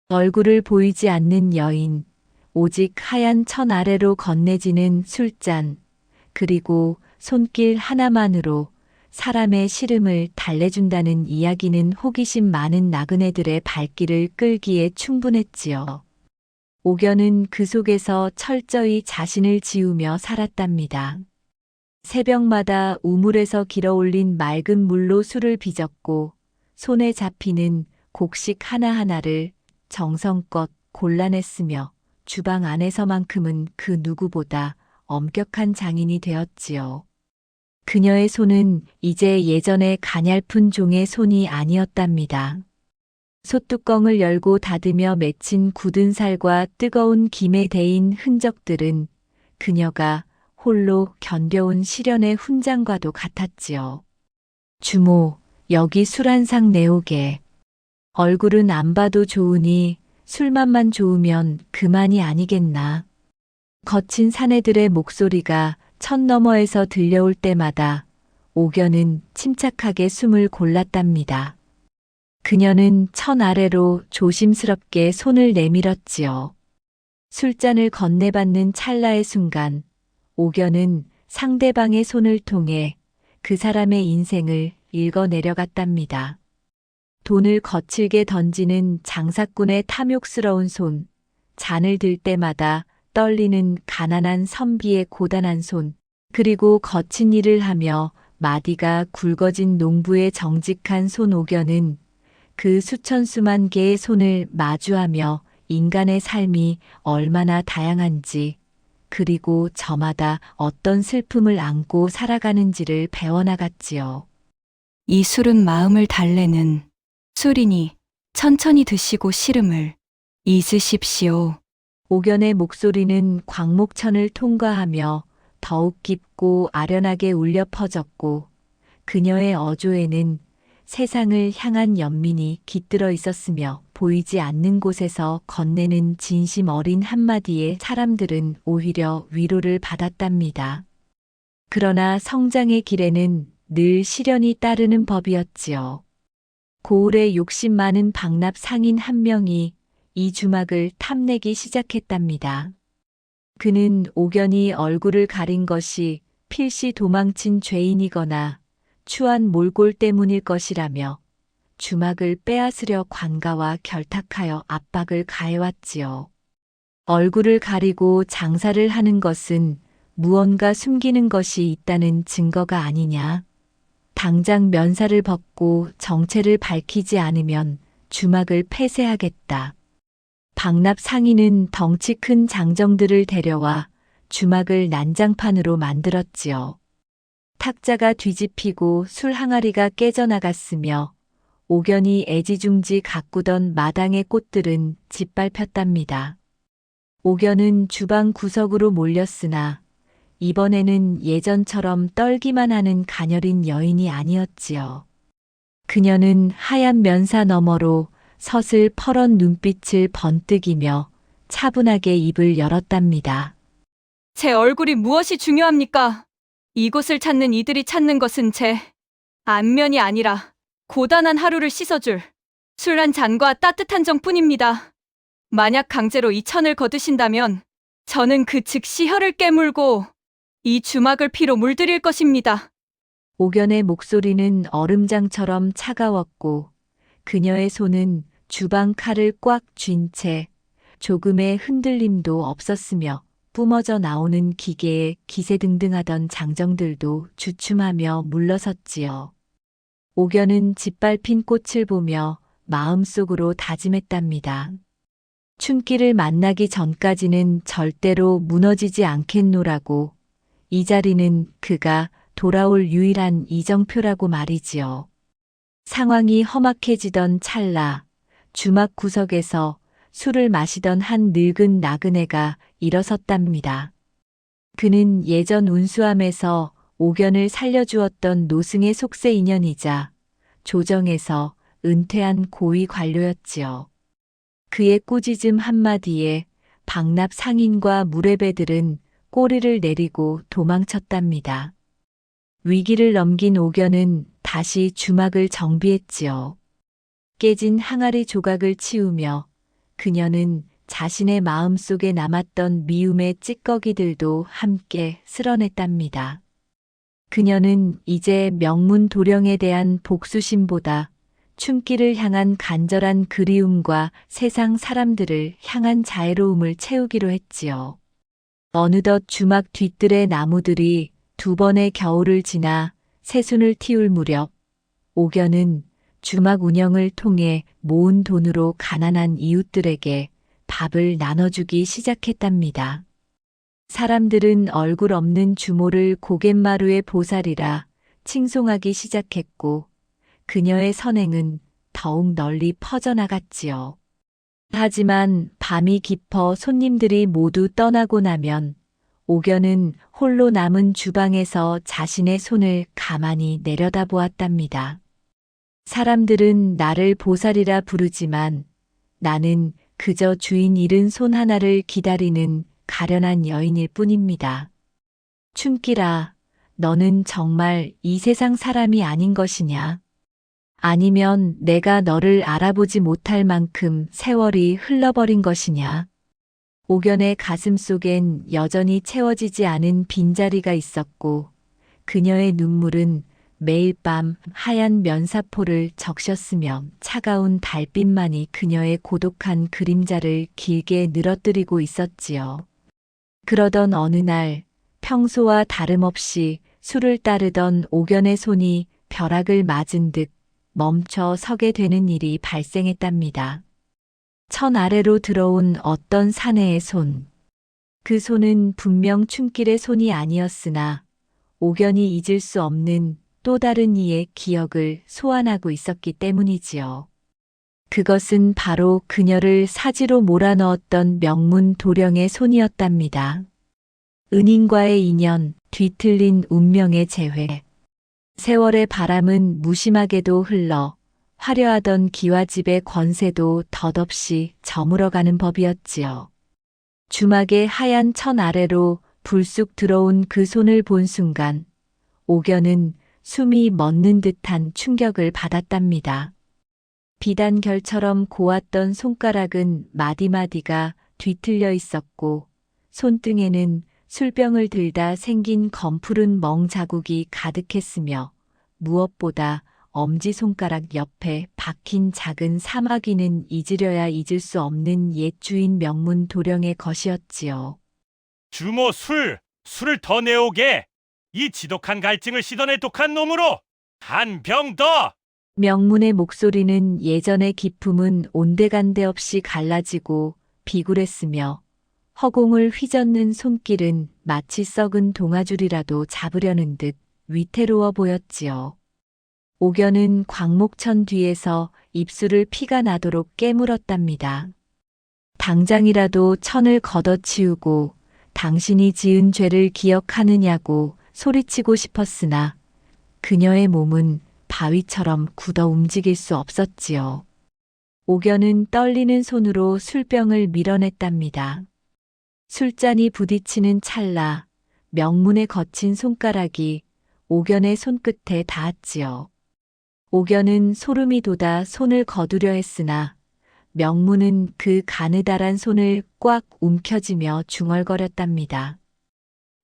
[SPEAKER 2] 얼굴을 보이지 않는 여인, 오직 하얀 천 아래로 건네지는 술잔, 그리고 손길 하나만으로 사람의 시름을 달래준다는 이야기는 호기심 많은 나그네들의 발길을 끌기에 충분했지요. 옥연은 그 속에서 철저히 자신을 지우며 살았답니다. 새벽마다 우물에서 길어올린 맑은 물로 술을 빚었고 손에 잡히는 곡식 하나하나를 정성껏 골라냈으며 주방 안에서만큼은 그 누구보다 엄격한 장인이 되었지요. 그녀의 손은 이제 예전의 가냘픈 종의 손이 아니었답니다. 솥뚜껑을 열고 닫으며 맺힌 굳은 살과 뜨거운 김에 대인 흔적들은 그녀가 홀로 견뎌온 시련의 훈장과도 같았지요. 주모, 여기 술 한 상 내오게. 얼굴은 안 봐도 좋으니 술맛만 좋으면 그만이 아니겠나. 거친 사내들의 목소리가 천 너머에서 들려올 때마다 옥연은 침착하게 숨을 골랐답니다. 그녀는 천 아래로 조심스럽게 손을 내밀었지요. 술잔을 건네받는 찰나의 순간 옥연은 상대방의 손을 통해 그 사람의 인생을 읽어내려갔답니다. 돈을 거칠게 던지는 장사꾼의 탐욕스러운 손, 잔을 들 때마다 떨리는 가난한 선비의 고단한 손, 그리고 거친 일을 하며 마디가 굵어진 농부의 정직한 손. 옥연은 그 수천 수만 개의 손을 마주하며 인간의 삶이 얼마나 다양한지, 그리고 저마다 어떤 슬픔을 안고 살아가는지를 배워나갔지요.
[SPEAKER 3] 이 술은 마음을 달래는 술이니 천천히 드시고 시름을 잊으십시오.
[SPEAKER 2] 옥연의 목소리는 광목천을 통과하며 더욱 깊고 아련하게 울려 퍼졌고 그녀의 어조에는 세상을 향한 연민이 깃들어 있었으며 보이지 않는 곳에서 건네는 진심 어린 한마디에 사람들은 오히려 위로를 받았답니다. 그러나 성장의 길에는 늘 시련이 따르는 법이었지요. 고을에 욕심 많은 박납 상인 한 명이 이 주막을 탐내기 시작했답니다. 그는 옥연이 얼굴을 가린 것이 필시 도망친 죄인이거나 추한 몰골 때문일 것이라며 주막을 빼앗으려 관가와 결탁하여 압박을 가해왔지요. 얼굴을 가리고 장사를 하는 것은 무언가 숨기는 것이 있다는 증거가 아니냐. 당장 면사를 벗고 정체를 밝히지 않으면 주막을 폐쇄하겠다. 박납 상인은 덩치 큰 장정들을 데려와 주막을 난장판으로 만들었지요. 탁자가 뒤집히고 술 항아리가 깨져나갔으며 옥연이 애지중지 가꾸던 마당의 꽃들은 짓밟혔답니다. 옥연은 주방 구석으로 몰렸으나 이번에는 예전처럼 떨기만 하는 가녀린 여인이 아니었지요. 그녀는 하얀 면사 너머로 서슬 퍼런 눈빛을 번뜩이며 차분하게 입을 열었답니다.
[SPEAKER 3] 제 얼굴이 무엇이 중요합니까? 이곳을 찾는 이들이 찾는 것은 제 안면이 아니라 고단한 하루를 씻어줄 술 한 잔과 따뜻한 정뿐입니다. 만약 강제로 이 천을 거두신다면 저는 그 즉시 혀를 깨물고 이 주막을 피로 물들일 것입니다.
[SPEAKER 2] 옥연의 목소리는 얼음장처럼 차가웠고 그녀의 손은 주방 칼을 꽉 쥔 채 조금의 흔들림도 없었으며 뿜어져 나오는 기계에 기세등등하던 장정들도 주춤하며 물러섰지요. 옥연은 짓밟힌 꽃을 보며 마음속으로 다짐했답니다. 춘기를 만나기 전까지는 절대로 무너지지 않겠노라고. 이 자리는 그가 돌아올 유일한 이정표라고 말이지요. 상황이 험악해지던 찰나 주막 구석에서 술을 마시던 한 늙은 나그네가 일어섰답니다. 그는 예전 운수함에서 옥연을 살려주었던 노승의 속세 인연이자 조정에서 은퇴한 고위 관료였지요. 그의 꾸짖음 한마디에 박납 상인과 무례배들은 꼬리를 내리고 도망쳤답니다. 위기를 넘긴 옥연은 다시 주막을 정비했지요. 깨진 항아리 조각을 치우며 그녀는 자신의 마음속에 남았던 미움의 찌꺼기들도 함께 쓸어냈답니다. 그녀는 이제 명문 도령에 대한 복수심보다 춘기를 향한 간절한 그리움과 세상 사람들을 향한 자애로움을 채우기로 했지요. 어느덧 주막 뒤뜰의 나무들이 두 번의 겨울을 지나 새순을 틔울 무렵 옥연은 주막 운영을 통해 모은 돈으로 가난한 이웃들에게 밥을 나눠주기 시작했답니다. 사람들은 얼굴 없는 주모를 고갯마루의 보살이라 칭송하기 시작했고 그녀의 선행은 더욱 널리 퍼져나갔지요. 하지만 밤이 깊어 손님들이 모두 떠나고 나면 옥연은 홀로 남은 주방에서 자신의 손을 가만히 내려다보았답니다. 사람들은 나를 보살이라 부르지만 나는 그저 주인 잃은 손 하나를 기다리는 가련한 여인일 뿐입니다. 춘기라, 너는 정말 이 세상 사람이 아닌 것이냐? 아니면 내가 너를 알아보지 못할 만큼 세월이 흘러버린 것이냐? 옥연의 가슴 속엔 여전히 채워지지 않은 빈자리가 있었고 그녀의 눈물은 매일 밤 하얀 면사포를 적셨으며 차가운 달빛만이 그녀의 고독한 그림자를 길게 늘어뜨리고 있었지요. 그러던 어느 날 평소와 다름없이 술을 따르던 옥연의 손이 벼락을 맞은 듯 멈춰 서게 되는 일이 발생했답니다. 천 아래로 들어온 어떤 사내의 손. 그 손은 분명 춘길의 손이 아니었으나 옥연이 잊을 수 없는 또 다른 이의 기억을 소환하고 있었기 때문이지요. 그것은 바로 그녀를 사지로 몰아넣었던 명문 도령의 손이었답니다. 은인과의 인연, 뒤틀린 운명의 재회. 세월의 바람은 무심하게도 흘러 화려하던 기와집의 권세도 덧없이 저물어가는 법이었지요. 주막의 하얀 천 아래로 불쑥 들어온 그 손을 본 순간 옥연은 숨이 멎는 듯한 충격을 받았답니다. 비단결처럼 고왔던 손가락은 마디마디가 뒤틀려 있었고 손등에는 술병을 들다 생긴 검푸른 멍 자국이 가득했으며 무엇보다 엄지손가락 옆에 박힌 작은 사마귀는 잊으려야 잊을 수 없는 옛 주인 명문 도령의 것이었지요.
[SPEAKER 4] 주모 술을 더 내오게. 이 지독한 갈증을 씻어낼 독한 놈으로 한 병 더.
[SPEAKER 2] 명문의 목소리는 예전의 기품은 온데간데 없이 갈라지고 비굴했으며 허공을 휘젓는 손길은 마치 썩은 동아줄이라도 잡으려는 듯 위태로워 보였지요. 옥연은 광목천 뒤에서 입술을 피가 나도록 깨물었답니다. 당장이라도 천을 걷어치우고 당신이 지은 죄를 기억하느냐고 소리치고 싶었으나 그녀의 몸은 바위처럼 굳어 움직일 수 없었지요. 옥연은 떨리는 손으로 술병을 밀어냈답니다. 술잔이 부딪히는 찰나 명문의 거친 손가락이 옥연의 손끝에 닿았지요. 옥연은 소름이 돋아 손을 거두려 했으나 명문은 그 가느다란 손을 꽉 움켜쥐며 중얼거렸답니다.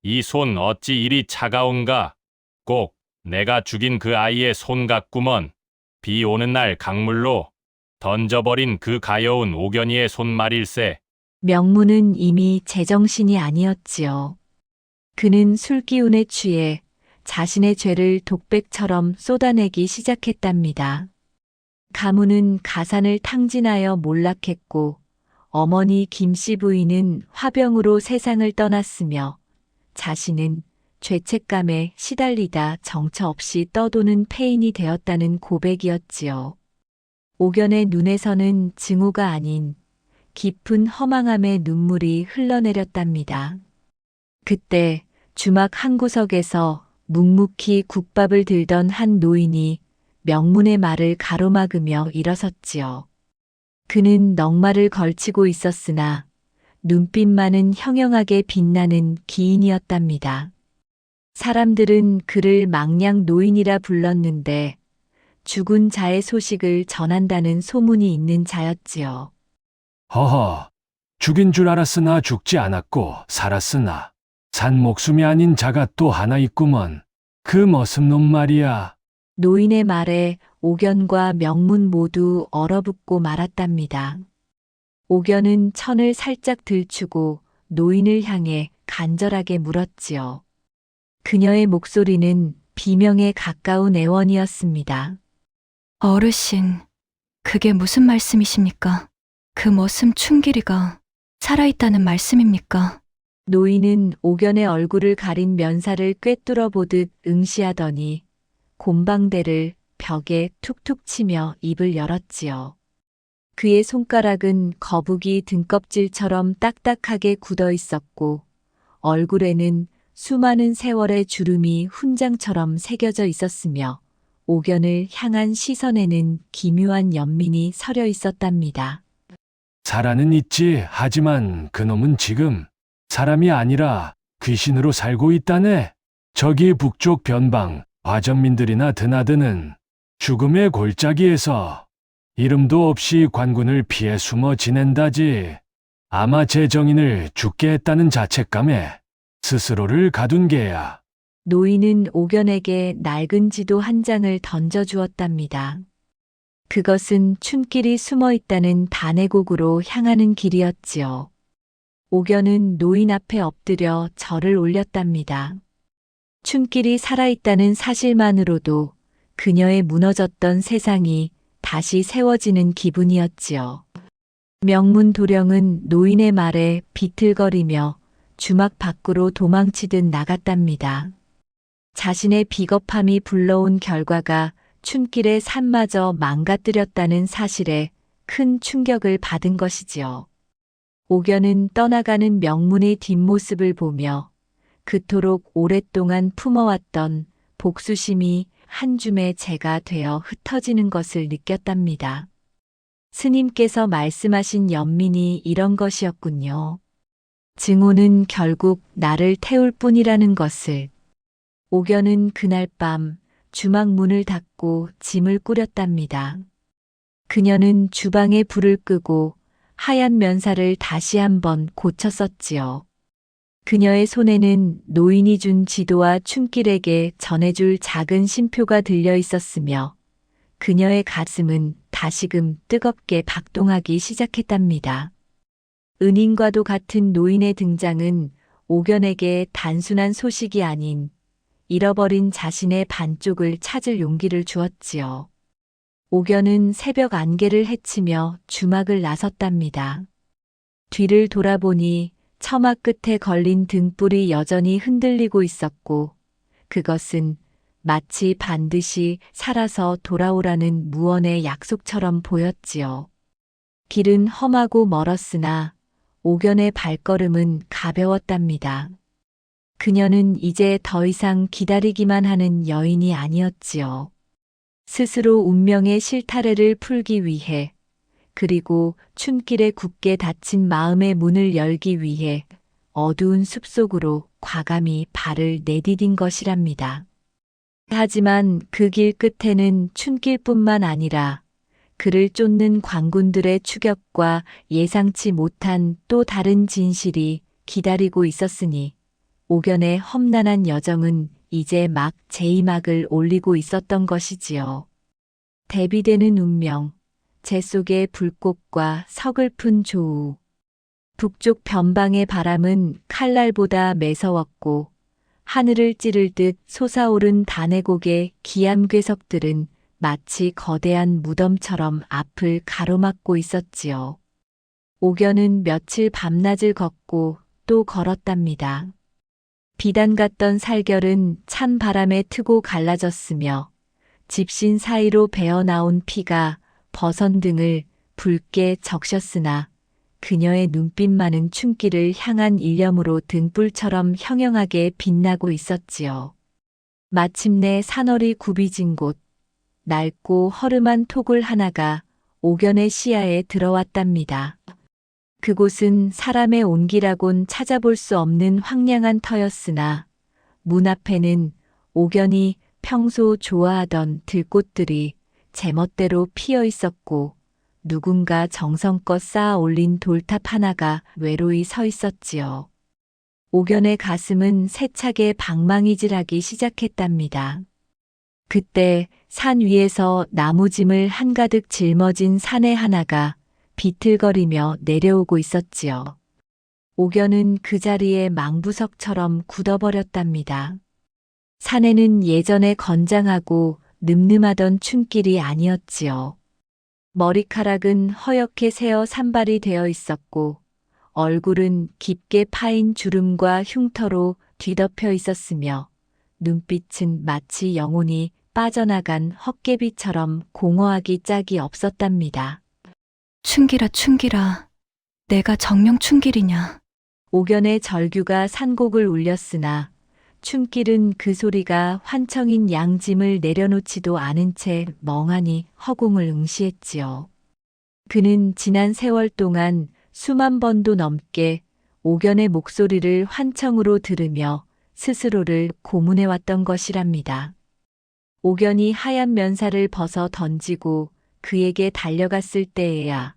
[SPEAKER 4] 이 손 어찌 이리 차가운가? 꼭 내가 죽인 그 아이의 손 같구먼. 비 오는 날 강물로 던져버린 그 가여운 옥연이의 손말일세.
[SPEAKER 2] 명문은 이미 제정신이 아니었지요. 그는 술기운에 취해 자신의 죄를 독백처럼 쏟아내기 시작했답니다. 가문은 가산을 탕진하여 몰락했고 어머니 김씨 부인은 화병으로 세상을 떠났으며 자신은 죄책감에 시달리다 정처 없이 떠도는 폐인이 되었다는 고백이었지요. 옥연의 눈에서는 증오가 아닌 깊은 허망함의 눈물이 흘러내렸답니다. 그때 주막 한 구석에서 묵묵히 국밥을 들던 한 노인이 명문의 말을 가로막으며 일어섰지요. 그는 넉마를 걸치고 있었으나 눈빛만은 형형하게 빛나는 기인이었답니다. 사람들은 그를 망냥 노인이라 불렀는데 죽은 자의 소식을 전한다는 소문이 있는 자였지요.
[SPEAKER 6] 허허, 죽인 줄 알았으나 죽지 않았고 살았으나 산 목숨이 아닌 자가 또 하나 있구먼. 그 머슴놈 말이야.
[SPEAKER 2] 노인의 말에 옥연과 명문 모두 얼어붙고 말았답니다. 옥연은 천을 살짝 들추고 노인을 향해 간절하게 물었지요. 그녀의 목소리는 비명에 가까운 애원이었습니다.
[SPEAKER 3] 어르신, 그게 무슨 말씀이십니까? 그 머슴 춘길이가 살아있다는 말씀입니까?
[SPEAKER 2] 노인은 옥연의 얼굴을 가린 면사를 꿰뚫어 보듯 응시하더니 곰방대를 벽에 툭툭 치며 입을 열었지요. 그의 손가락은 거북이 등껍질처럼 딱딱하게 굳어 있었고 얼굴에는 수많은 세월의 주름이 훈장처럼 새겨져 있었으며 옥연을 향한 시선에는 기묘한 연민이 서려 있었답니다.
[SPEAKER 6] 살아는 있지. 하지만 그놈은 지금 사람이 아니라 귀신으로 살고 있다네. 저기 북쪽 변방 화전민들이나 드나드는 죽음의 골짜기에서 이름도 없이 관군을 피해 숨어 지낸다지. 아마 제 정인을 죽게 했다는 자책감에 스스로를 가둔 게야.
[SPEAKER 2] 노인은 옥연에게 낡은 지도 한 장을 던져주었답니다. 그것은 춘길이 숨어 있다는 단해곡으로 향하는 길이었지요. 옥연은 노인 앞에 엎드려 절을 올렸답니다. 춘길이 살아있다는 사실만으로도 그녀의 무너졌던 세상이 다시 세워지는 기분이었지요. 명문 도령은 노인의 말에 비틀거리며 주막 밖으로 도망치듯 나갔답니다. 자신의 비겁함이 불러온 결과가 춘길의 산마저 망가뜨렸다는 사실에 큰 충격을 받은 것이지요. 옥연은 떠나가는 명문의 뒷모습을 보며 그토록 오랫동안 품어왔던 복수심이 한 줌의 재가 되어 흩어지는 것을 느꼈답니다. 스님께서 말씀하신 연민이 이런 것이었군요. 증오는 결국 나를 태울 뿐이라는 것을. 옥연은 그날 밤 주막 문을 닫고 짐을 꾸렸답니다. 그녀는 주방에 불을 끄고 하얀 면사를 다시 한번 고쳐 썼지요. 그녀의 손에는 노인이 준 지도와 춘길에게 전해줄 작은 신표가 들려 있었으며 그녀의 가슴은 다시금 뜨겁게 박동하기 시작했답니다. 은인과도 같은 노인의 등장은 옥연에게 단순한 소식이 아닌 잃어버린 자신의 반쪽을 찾을 용기를 주었지요. 옥연은 새벽 안개를 헤치며 주막을 나섰답니다. 뒤를 돌아보니 처마 끝에 걸린 등불이 여전히 흔들리고 있었고, 그것은 마치 반드시 살아서 돌아오라는 무언의 약속처럼 보였지요. 길은 험하고 멀었으나 옥연의 발걸음은 가벼웠답니다. 그녀는 이제 더 이상 기다리기만 하는 여인이 아니었지요. 스스로 운명의 실타래를 풀기 위해, 그리고 춘길에 굳게 닫힌 마음의 문을 열기 위해 어두운 숲속으로 과감히 발을 내디딘 것이랍니다. 하지만 그 길 끝에는 춘길뿐만 아니라 그를 쫓는 광군들의 추격과 예상치 못한 또 다른 진실이 기다리고 있었으니 옥연의 험난한 여정은 이제 막 제이막을 올리고 있었던 것이지요. 대비되는 운명, 재 속의 불꽃과 서글픈 조우. 북쪽 변방의 바람은 칼날보다 매서웠고 하늘을 찌를 듯 솟아오른 단해곡의 기암괴석들은 마치 거대한 무덤처럼 앞을 가로막고 있었지요. 옥연은 며칠 밤낮을 걷고 또 걸었답니다. 비단 같던 살결은 찬 바람에 트고 갈라졌으며 집신 사이로 배어나온 피가 버선 등을 붉게 적셨으나 그녀의 눈빛만은 춘길을 향한 일념으로 등불처럼 형형하게 빛나고 있었지요. 마침내 산허리 굽이진 곳, 낡고 허름한 토굴 하나가 옥연의 시야에 들어왔답니다. 그곳은 사람의 온기라곤 찾아볼 수 없는 황량한 터였으나 문 앞에는 옥연이 평소 좋아하던 들꽃들이 제멋대로 피어 있었고 누군가 정성껏 쌓아 올린 돌탑 하나가 외로이 서 있었지요. 옥연의 가슴은 세차게 방망이질하기 시작했답니다. 그때 산 위에서 나무짐을 한가득 짊어진 사내 하나가 비틀거리며 내려오고 있었지요. 옥연은 그 자리에 망부석처럼 굳어버렸답니다. 사내는 예전에 건장하고 늠름하던 춘길이 아니었지요. 머리카락은 허옇게 새어 산발이 되어 있었고 얼굴은 깊게 파인 주름과 흉터로 뒤덮여 있었으며 눈빛은 마치 영혼이 빠져나간 헛개비처럼 공허하기 짝이 없었답니다.
[SPEAKER 3] 춘길아, 춘길아, 내가 정령 춘길이냐?
[SPEAKER 2] 옥연의 절규가 산곡을 울렸으나 춘길은 그 소리가 환청인 양짐을 내려놓지도 않은 채 멍하니 허공을 응시했지요. 그는 지난 세월 동안 수만 번도 넘게 옥연의 목소리를 환청으로 들으며 스스로를 고문해왔던 것이랍니다. 옥연이 하얀 면사를 벗어 던지고 그에게 달려갔을 때에야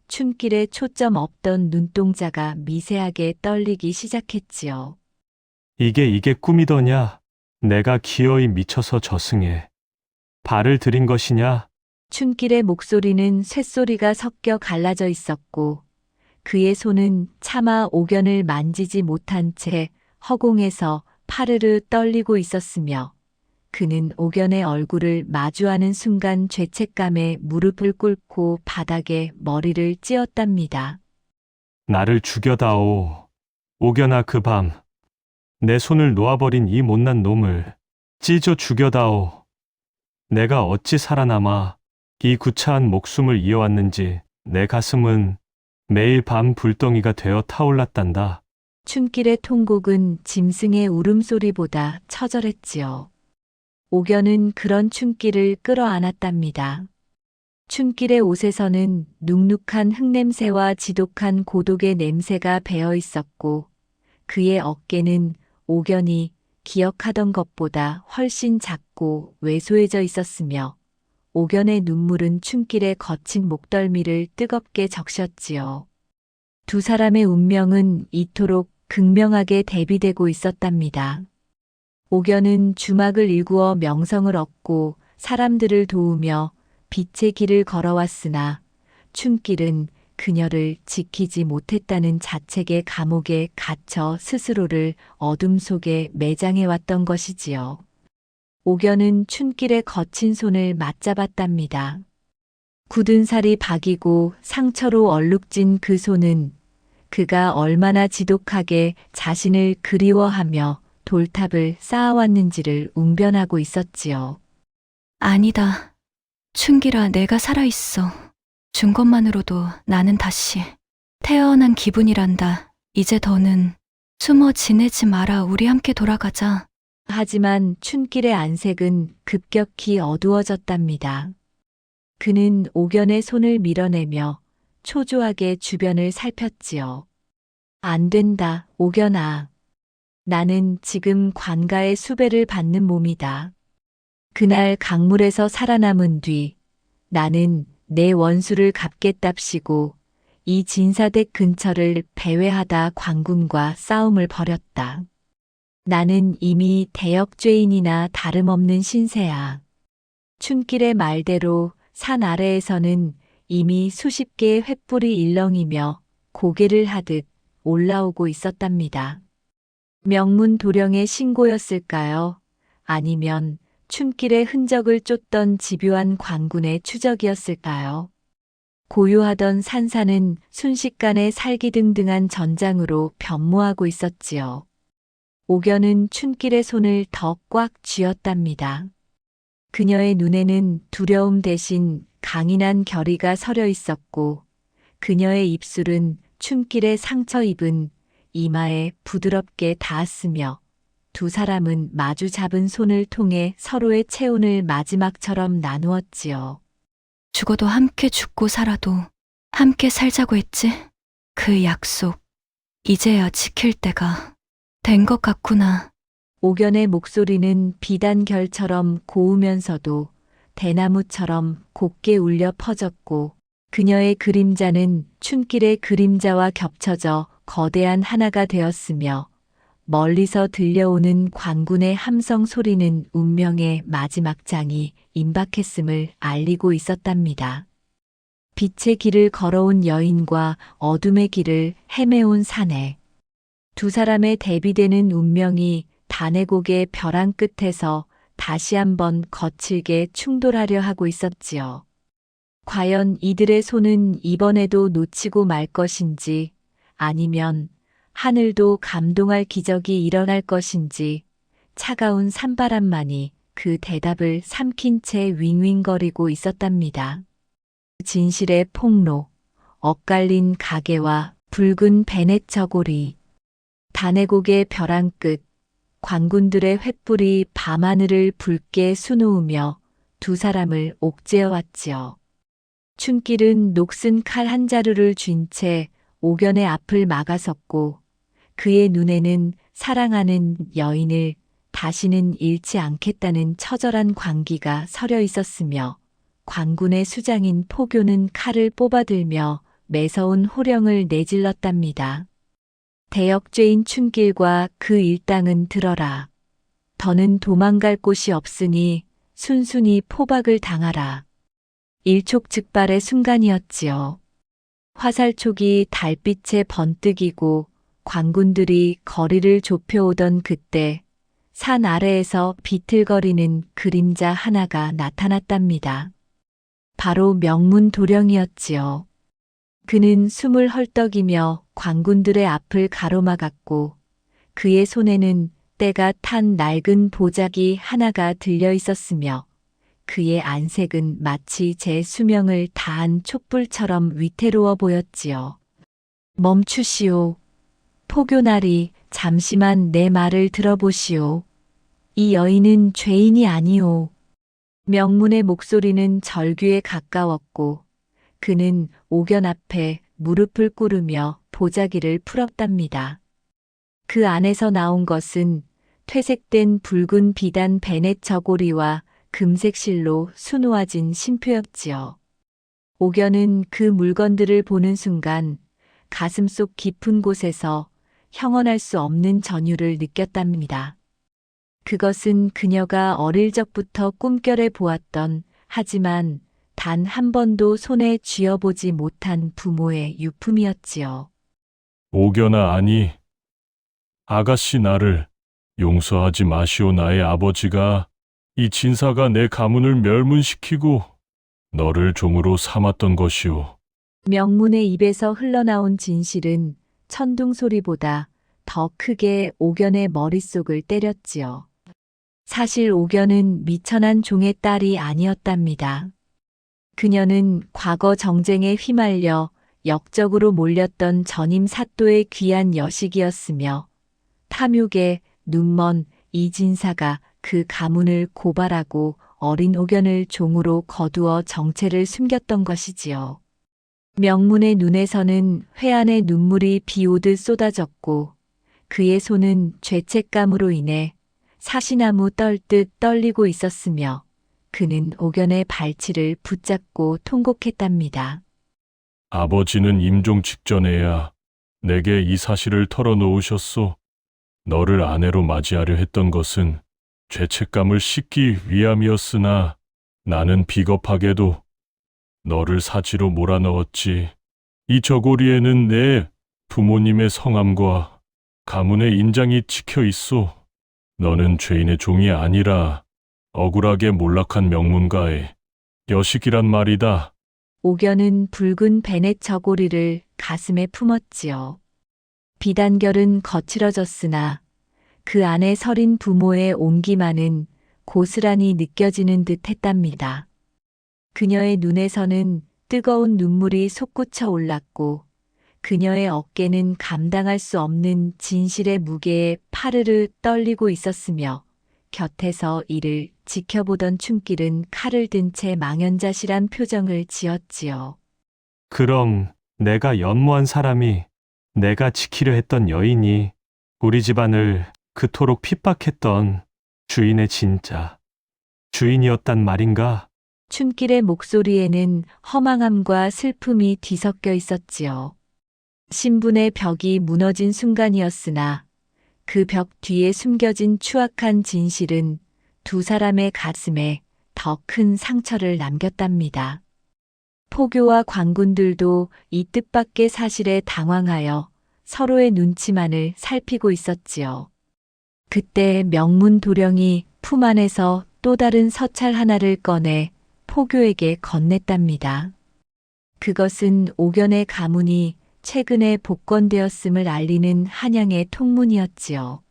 [SPEAKER 2] 춘길의 초점 없던 눈동자가 미세하게 떨리기 시작했지요.
[SPEAKER 6] 이게 꿈이더냐? 내가 기어이 미쳐서 저승에 발을 들인 것이냐?
[SPEAKER 2] 춘길의 목소리는 쇳소리가 섞여 갈라져 있었고 그의 손은 차마 옥연을 만지지 못한 채 허공에서 파르르 떨리고 있었으며 그는 옥연의 얼굴을 마주하는 순간 죄책감에 무릎을 꿇고 바닥에 머리를 찧었답니다.
[SPEAKER 6] 나를 죽여다오. 옥연아, 그 밤 내 손을 놓아버린 이 못난 놈을 찢어 죽여다오. 내가 어찌 살아남아 이 구차한 목숨을 이어왔는지 내 가슴은 매일 밤 불덩이가 되어 타올랐단다.
[SPEAKER 2] 춘길의 통곡은 짐승의 울음소리보다 처절했지요. 옥연은 그런 춘길을 끌어안았답니다. 춘길의 옷에서는 눅눅한 흙냄새와 지독한 고독의 냄새가 배어 있었고 그의 어깨는 옥연이 기억하던 것보다 훨씬 작고 왜소해져 있었으며 옥연의 눈물은 춘길의 거친 목덜미를 뜨겁게 적셨지요. 두 사람의 운명은 이토록 극명하게 대비되고 있었답니다. 옥연은 주막을 일구어 명성을 얻고 사람들을 도우며 빛의 길을 걸어왔으나 춘길은 그녀를 지키지 못했다는 자책의 감옥에 갇혀 스스로를 어둠 속에 매장해왔던 것이지요. 옥연은 춘길의 거친 손을 맞잡았답니다. 굳은 살이 박이고 상처로 얼룩진 그 손은 그가 얼마나 지독하게 자신을 그리워하며 돌탑을 쌓아왔는지를 웅변하고 있었지요.
[SPEAKER 3] 아니다. 춘기라, 내가 살아있어. 준 것만으로도 나는 다시 태어난 기분이란다. 이제 더는 숨어 지내지 마라. 우리 함께 돌아가자.
[SPEAKER 2] 하지만 춘길의 안색은 급격히 어두워졌답니다. 그는 옥연의 손을 밀어내며 초조하게 주변을 살폈지요. 안 된다, 옥연아. 나는 지금 관가의 수배를 받는 몸이다. 그날 강물에서 살아남은 뒤 나는 내 원수를 갚겠답시고 이 진사댁 근처를 배회하다 광군과 싸움을 벌였다. 나는 이미 대역죄인이나 다름없는 신세야. 춘길의 말대로 산 아래에서는 이미 수십 개의 횃불이 일렁이며 고개를 하듯 올라오고 있었답니다. 명문 도령의 신고였을까요? 아니면 춘길의 흔적을 쫓던 집요한 광군의 추적이었을까요? 고요하던 산사는 순식간에 살기등등한 전장으로 변모하고 있었지요. 옥연은 춘길의 손을 더 꽉 쥐었답니다. 그녀의 눈에는 두려움 대신 강인한 결의가 서려 있었고, 그녀의 입술은 춘길의 상처 입은 이마에 부드럽게 닿았으며, 두 사람은 마주 잡은 손을 통해 서로의 체온을 마지막처럼 나누었지요.
[SPEAKER 3] 죽어도 함께 죽고 살아도 함께 살자고 했지? 그 약속, 이제야 지킬 때가 된 것 같구나.
[SPEAKER 2] 옥연의 목소리는 비단결처럼 고우면서도 대나무처럼 곱게 울려 퍼졌고, 그녀의 그림자는 춘길의 그림자와 겹쳐져 거대한 하나가 되었으며, 멀리서 들려오는 광군의 함성 소리는 운명의 마지막 장이 임박했음을 알리고 있었답니다. 빛의 길을 걸어온 여인과 어둠의 길을 헤매온 사내. 두 사람의 대비되는 운명이 단해곡의 벼랑 끝에서 다시 한번 거칠게 충돌하려 하고 있었지요. 과연 이들의 손은 이번에도 놓치고 말 것인지, 아니면 하늘도 감동할 기적이 일어날 것인지, 차가운 산바람만이 그 대답을 삼킨 채 윙윙거리고 있었답니다. 진실의 폭로, 엇갈린 가게와 붉은 베넷 저고리, 단해곡의 벼랑 끝, 관군들의 횃불이 밤하늘을 붉게 수놓으며 두 사람을 옥죄어 왔지요. 춘길은 녹슨 칼 한 자루를 쥔 채 옥연의 앞을 막아섰고, 그의 눈에는 사랑하는 여인을 다시는 잃지 않겠다는 처절한 광기가 서려 있었으며, 광군의 수장인 포교는 칼을 뽑아들며 매서운 호령을 내질렀답니다. 대역죄인 춘길과 그 일당은 들어라. 더는 도망갈 곳이 없으니 순순히 포박을 당하라. 일촉즉발의 순간이었지요. 화살촉이 달빛에 번뜩이고 광군들이 거리를 좁혀오던 그때 산 아래에서 비틀거리는 그림자 하나가 나타났답니다. 바로 명문 도령이었지요. 그는 숨을 헐떡이며 광군들의 앞을 가로막았고, 그의 손에는 때가 탄 낡은 보자기 하나가 들려 있었으며, 그의 안색은 마치 제 수명을 다한 촛불처럼 위태로워 보였지요. 멈추시오. 포교나리, 잠시만 내 말을 들어보시오. 이 여인은 죄인이 아니오. 명문의 목소리는 절규에 가까웠고, 그는 옥연 앞에 무릎을 꿇으며 보자기를 풀었답니다. 그 안에서 나온 것은 퇴색된 붉은 비단 베넷 저고리와 금색 실로 수놓아진 신표였지요. 옥연은 그 물건들을 보는 순간 가슴속 깊은 곳에서 형언할 수 없는 전율을 느꼈답니다. 그것은 그녀가 어릴 적부터 꿈결에 보았던, 하지만 단 한 번도 손에 쥐어보지 못한 부모의 유품이었지요.
[SPEAKER 6] 옥연아, 아니. 아가씨, 나를 용서하지 마시오. 나의 아버지가, 이 진사가 내 가문을 멸문시키고 너를 종으로 삼았던 것이오.
[SPEAKER 2] 명문의 입에서 흘러나온 진실은 천둥 소리보다 더 크게 옥연의 머릿속을 때렸지요. 사실 옥연은 미천한 종의 딸이 아니었답니다. 그녀는 과거 정쟁에 휘말려 역적으로 몰렸던 전임 사또의 귀한 여식이었으며 탐욕에 눈먼 이진사가 그 가문을 고발하고 어린 옥연을 종으로 거두어 정체를 숨겼던 것이지요. 명문의 눈에서는 회한의 눈물이 비오듯 쏟아졌고 그의 손은 죄책감으로 인해 사시나무 떨듯 떨리고 있었으며 그는 옥연의 발치를 붙잡고 통곡했답니다.
[SPEAKER 6] 아버지는 임종 직전에야 내게 이 사실을 털어놓으셨소. 너를 아내로 맞이하려 했던 것은 죄책감을 씻기 위함이었으나 나는 비겁하게도 너를 사지로 몰아넣었지. 이 저고리에는 내 부모님의 성함과 가문의 인장이 찍혀 있소. 너는 죄인의 종이 아니라 억울하게 몰락한 명문가의 여식이란 말이다.
[SPEAKER 2] 옥연은 붉은 베넷 저고리를 가슴에 품었지요. 비단결은 거칠어졌으나 그 안에 서린 부모의 온기만은 고스란히 느껴지는 듯 했답니다. 그녀의 눈에서는 뜨거운 눈물이 솟구쳐 올랐고 그녀의 어깨는 감당할 수 없는 진실의 무게에 파르르 떨리고 있었으며 곁에서 이를 지켜보던 춘길은 칼을 든 채 망연자실한 표정을 지었지요.
[SPEAKER 6] 그럼 내가 연모한 사람이 내가 지키려 했던 여인이 우리 집안을 그토록 핍박했던 주인의 진짜 주인이었단 말인가?
[SPEAKER 2] 춘길의 목소리에는 허망함과 슬픔이 뒤섞여 있었지요. 신분의 벽이 무너진 순간이었으나 그 벽 뒤에 숨겨진 추악한 진실은 두 사람의 가슴에 더 큰 상처를 남겼답니다. 포교와 관군들도 이 뜻밖의 사실에 당황하여 서로의 눈치만을 살피고 있었지요. 그때 명문 도령이 품 안에서 또 다른 서찰 하나를 꺼내 포교에게 건넸답니다. 그것은 옥연의 가문이 최근에 복권되었음을 알리는 한양의 통문이었지요.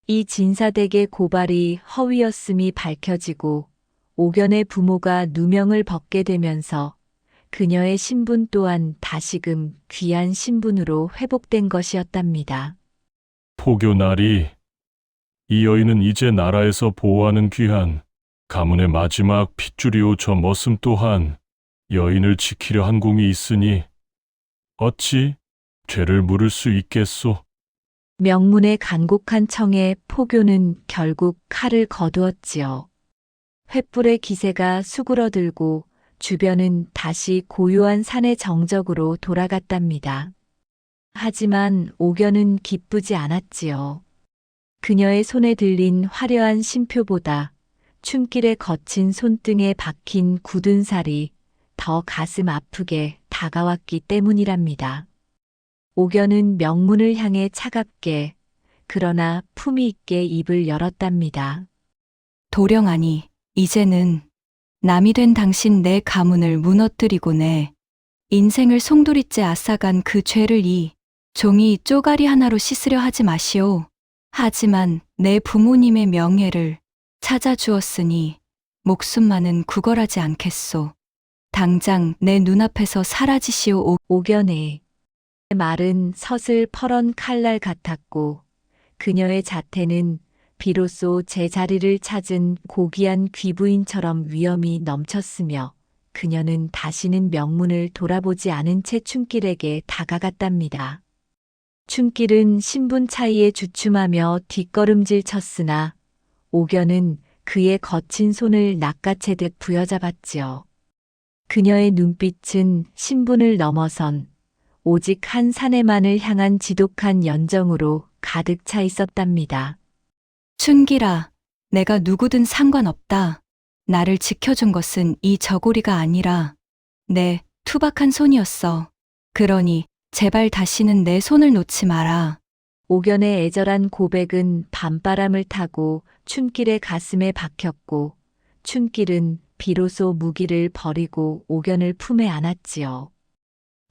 [SPEAKER 2] 이 진사댁의 고발이 허위였음이 밝혀지고 옥연의 부모가 누명을 벗게 되면서 그녀의 신분 또한 다시금 귀한 신분으로 회복된 것이었답니다.
[SPEAKER 6] 포교나리, 이 여인은 이제 나라에서 보호하는 귀한 가문의 마지막 핏줄이오. 저 머슴 또한 여인을 지키려 한 공이 있으니 어찌 죄를 물을 수 있겠소.
[SPEAKER 2] 명문의 간곡한 청에 포교는 결국 칼을 거두었지요. 횃불의 기세가 수그러들고 주변은 다시 고요한 산의 정적으로 돌아갔답니다. 하지만 옥연은 기쁘지 않았지요. 그녀의 손에 들린 화려한 신표보다 춤길의 거친 손등에 박힌 굳은 살이 더 가슴 아프게 다가왔기 때문이랍니다. 옥연은 명문을 향해 차갑게 그러나 품위 있게 입을 열었답니다.
[SPEAKER 3] 도령하니 이제는 남이 된 당신 내 가문을 무너뜨리고 내 인생을 송두리째 앗아간 그 죄를 이 종이 쪼가리 하나로 씻으려 하지 마시오. 하지만 내 부모님의 명예를 찾아주었으니 목숨만은 구걸하지 않겠소. 당장 내 눈앞에서 사라지시오.
[SPEAKER 2] 옥연의 말은 서슬 퍼런 칼날 같았고 그녀의 자태는 비로소 제자리를 찾은 고귀한 귀부인처럼 위엄이 넘쳤으며 그녀는 다시는 명문을 돌아보지 않은 채 춘길에게 다가갔답니다. 춘길은 신분 차이에 주춤하며 뒷걸음질 쳤으나 옥연은 그의 거친 손을 낚아채듯 부여잡았지요. 그녀의 눈빛은 신분을 넘어선 오직 한 사내만을 향한 지독한 연정으로 가득 차 있었답니다.
[SPEAKER 3] 춘길아, 내가 누구든 상관없다. 나를 지켜준 것은 이 저고리가 아니라 내 투박한 손이었어. 그러니 제발 다시는 내 손을 놓지 마라.
[SPEAKER 2] 옥연의 애절한 고백은 밤바람을 타고 춘길의 가슴에 박혔고 춘길은 비로소 무기를 버리고 옥연을 품에 안았지요.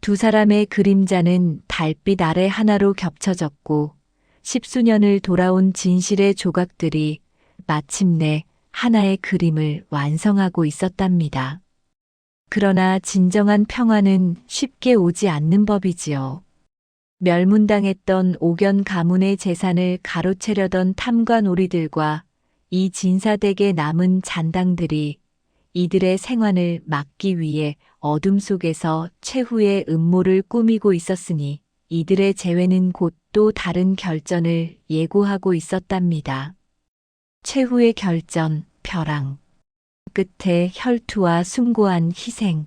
[SPEAKER 2] 두 사람의 그림자는 달빛 아래 하나로 겹쳐졌고 십수년을 돌아온 진실의 조각들이 마침내 하나의 그림을 완성하고 있었답니다. 그러나 진정한 평화는 쉽게 오지 않는 법이지요. 멸문당했던 옥연 가문의 재산을 가로채려던 탐관오리들과 이 진사댁에 남은 잔당들이 이들의 생환을 막기 위해 어둠 속에서 최후의 음모를 꾸미고 있었으니 이들의 재회는 곧 또 다른 결전을 예고하고 있었답니다. 최후의 결전, 벼랑. 끝에 혈투와 숭고한 희생.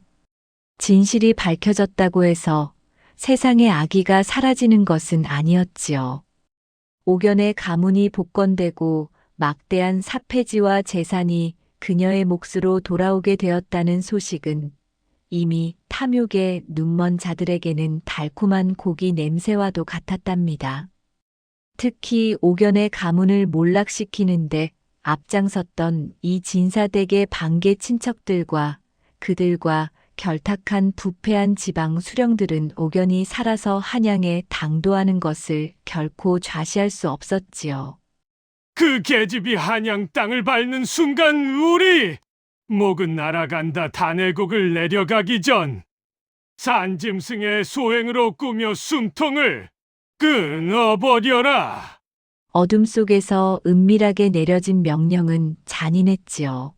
[SPEAKER 2] 진실이 밝혀졌다고 해서 세상의 악의가 사라지는 것은 아니었지요. 옥연의 가문이 복권되고 막대한 사폐지와 재산이 그녀의 몫으로 돌아오게 되었다는 소식은 이미 탐욕에 눈먼 자들에게는 달콤한 고기 냄새와도 같았답니다. 특히 옥연의 가문을 몰락시키는데 앞장섰던 이 진사댁의 반계 친척들과 그들과 결탁한 부패한 지방 수령들은 옥연이 살아서 한양에 당도하는 것을 결코 좌시할 수 없었지요.
[SPEAKER 6] 그 계집이 한양 땅을 밟는 순간 우리 목은 날아간다. 단애곡을 내려가기 전 산짐승의 소행으로 꾸며 숨통을 끊어버려라.
[SPEAKER 2] 어둠 속에서 은밀하게 내려진 명령은 잔인했지요.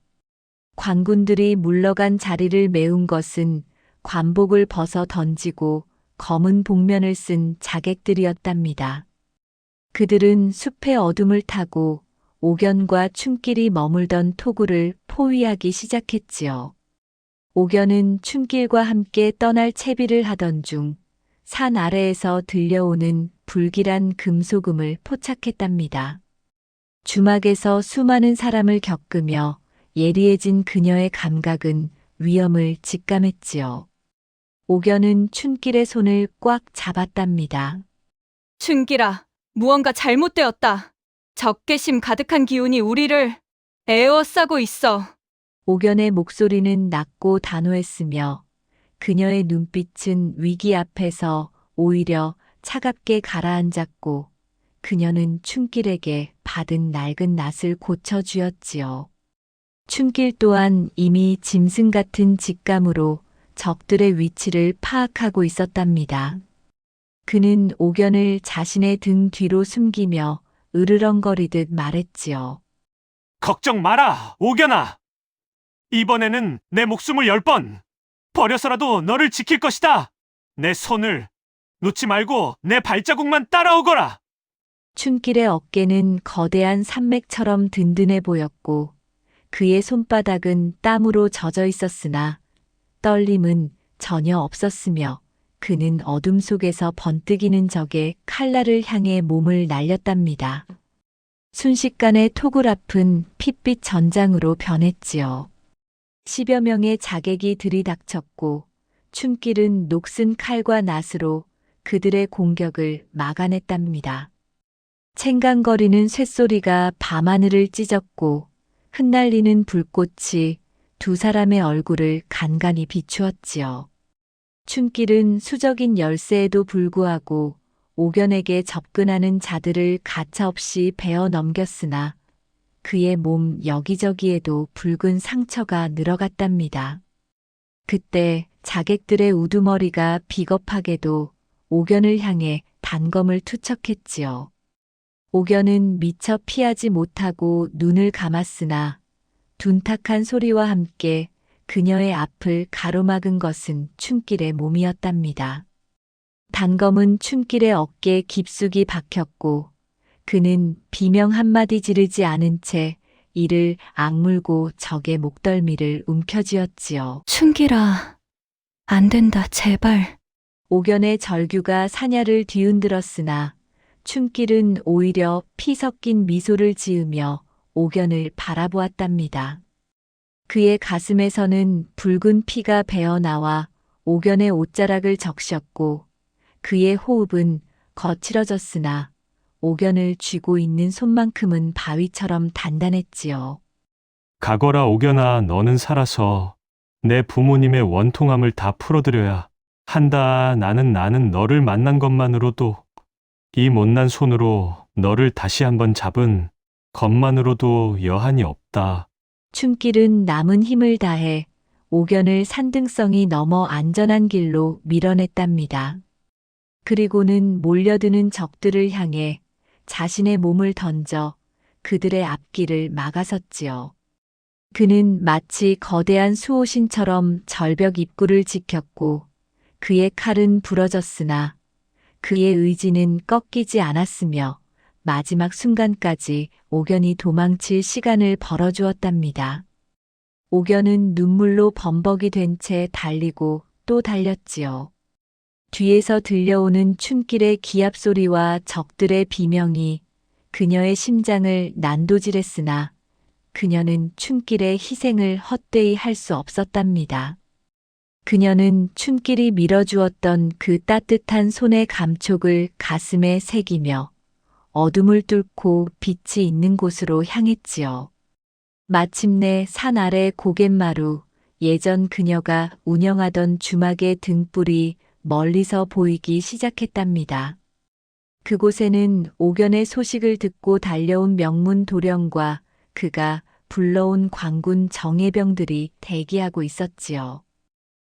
[SPEAKER 2] 관군들이 물러간 자리를 메운 것은 관복을 벗어 던지고 검은 복면을 쓴 자객들이었답니다. 그들은 숲의 어둠을 타고 옥연과 춤길이 머물던 토구를 포위하기 시작했지요. 옥연은 춤길과 함께 떠날 채비를 하던 중 산 아래에서 들려오는 불길한 금소금을 포착했답니다. 주막에서 수많은 사람을 겪으며 예리해진 그녀의 감각은 위험을 직감했지요. 옥연은 춘길의 손을 꽉 잡았답니다.
[SPEAKER 3] 춘길아, 무언가 잘못되었다. 적개심 가득한 기운이 우리를 에워싸고 있어.
[SPEAKER 2] 옥연의 목소리는 낮고 단호했으며 그녀의 눈빛은 위기 앞에서 오히려 차갑게 가라앉았고 그녀는 춘길에게 받은 낡은 낫을 고쳐주었지요. 춘길 또한 이미 짐승 같은 직감으로 적들의 위치를 파악하고 있었답니다. 그는 옥연을 자신의 등 뒤로 숨기며 으르렁거리듯 말했지요.
[SPEAKER 6] 걱정 마라, 옥연아. 이번에는 내 목숨을 10번 버려서라도 너를 지킬 것이다. 내 손을 놓지 말고 내 발자국만 따라오거라.
[SPEAKER 2] 춘길의 어깨는 거대한 산맥처럼 든든해 보였고 그의 손바닥은 땀으로 젖어 있었으나 떨림은 전혀 없었으며 그는 어둠 속에서 번뜩이는 적의 칼날을 향해 몸을 날렸답니다. 순식간에 토굴 앞은 핏빛 전장으로 변했지요. 10여 명의 자객이 들이닥쳤고 춘길은 녹슨 칼과 낫으로 그들의 공격을 막아냈답니다. 챙강거리는 쇳소리가 밤하늘을 찢었고 흩날리는 불꽃이 두 사람의 얼굴을 간간히 비추었지요. 춘길은 수적인 열세에도 불구하고 옥연에게 접근하는 자들을 가차없이 베어 넘겼으나 그의 몸 여기저기에도 붉은 상처가 늘어갔답니다. 그때 자객들의 우두머리가 비겁하게도 옥연을 향해 단검을 투척했지요. 옥연은 미처 피하지 못하고 눈을 감았으나 둔탁한 소리와 함께 그녀의 앞을 가로막은 것은 춘길의 몸이었답니다. 단검은 춘길의 어깨에 깊숙이 박혔고 그는 비명 한마디 지르지 않은 채 이를 악물고 적의 목덜미를 움켜쥐었지요.
[SPEAKER 3] 춘길아, 안 된다, 제발.
[SPEAKER 2] 옥연의 절규가 사냐를 뒤흔들었으나 춘길은 오히려 피 섞인 미소를 지으며 옥연을 바라보았답니다. 그의 가슴에서는 붉은 피가 배어나와 옥연의 옷자락을 적셨고 그의 호흡은 거칠어졌으나 옥연을 쥐고 있는 손만큼은 바위처럼 단단했지요.
[SPEAKER 6] 가거라 옥연아, 너는 살아서 내 부모님의 원통함을 다 풀어드려야 한다. 나는 너를 만난 것만으로도 이 못난 손으로 너를 다시 한번 잡은 것만으로도 여한이 없다.
[SPEAKER 2] 춘길은 남은 힘을 다해 옥연을 산등성이 넘어 안전한 길로 밀어냈답니다. 그리고는 몰려드는 적들을 향해 자신의 몸을 던져 그들의 앞길을 막아섰지요. 그는 마치 거대한 수호신처럼 절벽 입구를 지켰고 그의 칼은 부러졌으나 그의 의지는 꺾이지 않았으며 마지막 순간까지 옥연이 도망칠 시간을 벌어주었답니다. 옥연은 눈물로 범벅이 된 채 달리고 또 달렸지요. 뒤에서 들려오는 춘길의 기합 소리와 적들의 비명이 그녀의 심장을 난도질했으나 그녀는 춘길의 희생을 헛되이 할 수 없었답니다. 그녀는 춘길이 밀어주었던 그 따뜻한 손의 감촉을 가슴에 새기며 어둠을 뚫고 빛이 있는 곳으로 향했지요. 마침내 산 아래 고갯마루, 예전 그녀가 운영하던 주막의 등불이 멀리서 보이기 시작했답니다. 그곳에는 옥연의 소식을 듣고 달려온 명문 도령과 그가 불러온 광군 정예병들이 대기하고 있었지요.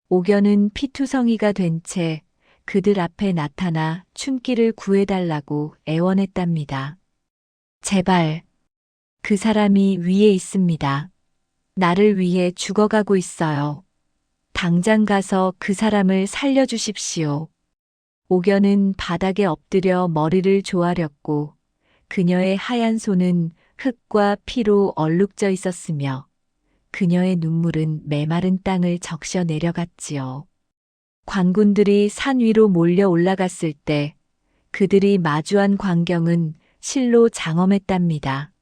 [SPEAKER 2] 옥연은 피투성이가 된 채 그들 앞에 나타나 춘길을 구해달라고 애원했답니다. 제발, 그 사람이 위에 있습니다. 나를 위해 죽어가고 있어요. 당장 가서 그 사람을 살려주십시오. 옥연은 바닥에 엎드려 머리를 조아렸고 그녀의 하얀 손은 흙과 피로 얼룩져 있었으며 그녀의 눈물은 메마른 땅을 적셔 내려갔지요. 관군들이 산 위로 몰려 올라갔을 때 그들이 마주한 광경은 실로 장엄했답니다.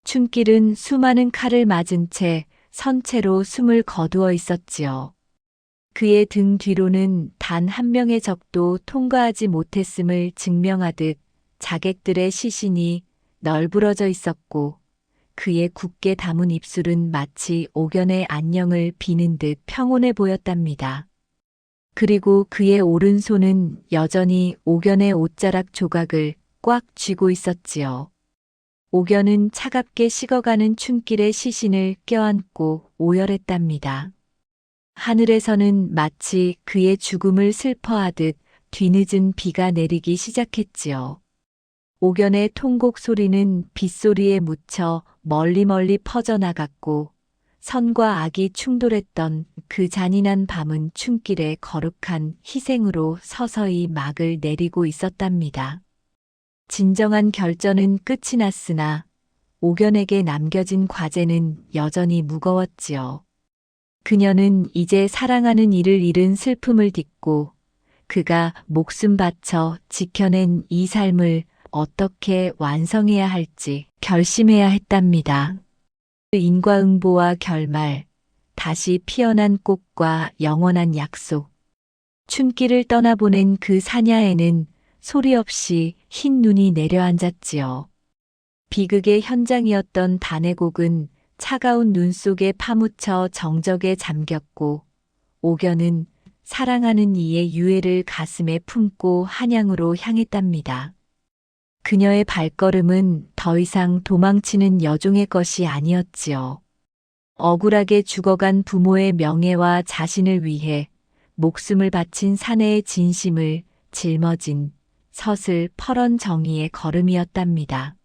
[SPEAKER 2] 춘길은 수많은 칼을 맞은 채 선체로 숨을 거두어 있었지요. 그의 등 뒤로는 단 한 명의 적도 통과하지 못했음을 증명하듯 자객들의 시신이 널브러져 있었고 그의 굳게 담은 입술은 마치 옥연의 안녕을 비는 듯 평온해 보였답니다. 그리고 그의 오른손은 여전히 옥연의 옷자락 조각을 꽉 쥐고 있었지요. 옥연은 차갑게 식어가는 춘길의 시신을 껴안고 오열했답니다. 하늘에서는 마치 그의 죽음을 슬퍼하듯 뒤늦은 비가 내리기 시작했지요. 옥연의 통곡 소리는 빗소리에 묻혀 멀리 퍼져나갔고 선과 악이 충돌했던 그 잔인한 밤은 춘길의 거룩한 희생으로 서서히 막을 내리고 있었답니다. 진정한 결전은 끝이 났으나 옥연에게 남겨진 과제는 여전히 무거웠지요. 그녀는 이제 사랑하는 이를 잃은 슬픔을 딛고 그가 목숨 바쳐 지켜낸 이 삶을 어떻게 완성해야 할지 결심해야 했답니다. 인과응보와 결말, 다시 피어난 꽃과 영원한 약속. 춘길을 떠나보낸 그 사냐에는 소리 없이 흰 눈이 내려앉았지요. 비극의 현장이었던 단해곡은 차가운 눈 속에 파묻혀 정적에 잠겼고 옥연은 사랑하는 이의 유해를 가슴에 품고 한양으로 향했답니다. 그녀의 발걸음은 더 이상 도망치는 여종의 것이 아니었지요. 억울하게 죽어간 부모의 명예와 자신을 위해 목숨을 바친 사내의 진심을 짊어진 서슬 퍼런 정의의 걸음이었답니다.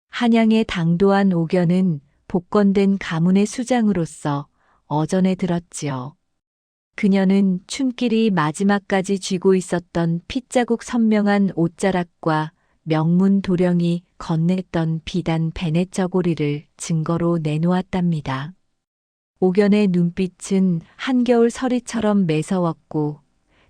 [SPEAKER 2] 한양의 당도한 옥연은 복권된 가문의 수장으로서 어전에 들었지요. 그녀는 춘길이 마지막까지 쥐고 있었던 핏자국 선명한 옷자락과 명문 도령이 건넸던 비단 베넷 저고리를 증거로 내놓았답니다. 옥연의 눈빛은 한겨울 서리처럼 매서웠고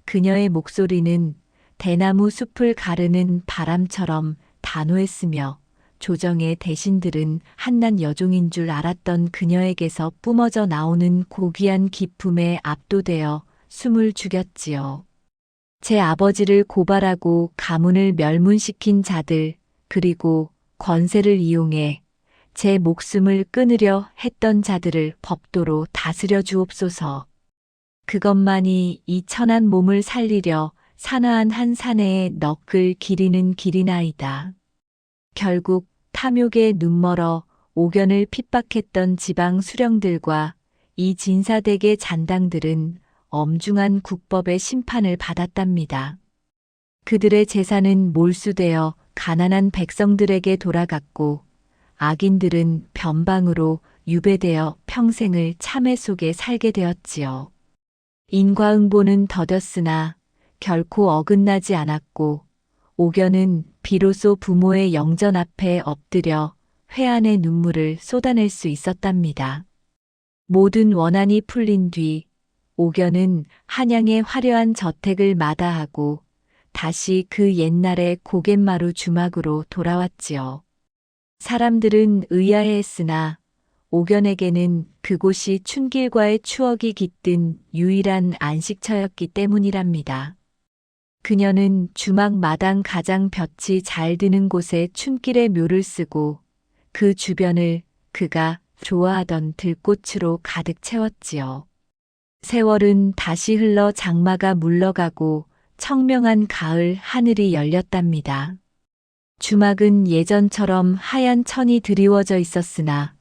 [SPEAKER 2] 그녀의 목소리는 대나무 숲을 가르는 바람처럼 단호했으며 조정의 대신들은 한낱 여종인 줄 알았던 그녀에게서 뿜어져 나오는 고귀한 기품에 압도되어 숨을 죽였지요. 제 아버지를 고발하고 가문을 멸문시킨 자들, 그리고 권세를 이용해 제 목숨을 끊으려 했던 자들을 법도로 다스려 주옵소서. 그것만이 이 천한 몸을 살리려 산화한 한 사내의 넋을 기리는 길이나이다. 결국 탐욕에 눈멀어 옥연을 핍박했던 지방 수령들과 이 진사대계 잔당들은 엄중한 국법의 심판을 받았답니다. 그들의 재산은 몰수되어 가난한 백성들에게 돌아갔고 악인들은 변방으로 유배되어 평생을 참회 속에 살게 되었지요. 인과응보는 더뎠으나 결코 어긋나지 않았고 옥연은 비로소 부모의 영전 앞에 엎드려 회한의 눈물을 쏟아낼 수 있었답니다. 모든 원한이 풀린 뒤 옥연은 한양의 화려한 저택을 마다하고 다시 그 옛날의 고갯마루 주막으로 돌아왔지요. 사람들은 의아해했으나 옥연에게는 그곳이 춘길과의 추억이 깃든 유일한 안식처였기 때문이랍니다. 그녀는 주막 마당 가장 볕이 잘 드는 곳에 춘길의 묘를 쓰고 그 주변을 그가 좋아하던 들꽃으로 가득 채웠지요. 세월은 다시 흘러 장마가 물러가고 청명한 가을 하늘이 열렸답니다. 주막은 예전처럼 하얀 천이 드리워져 있었으나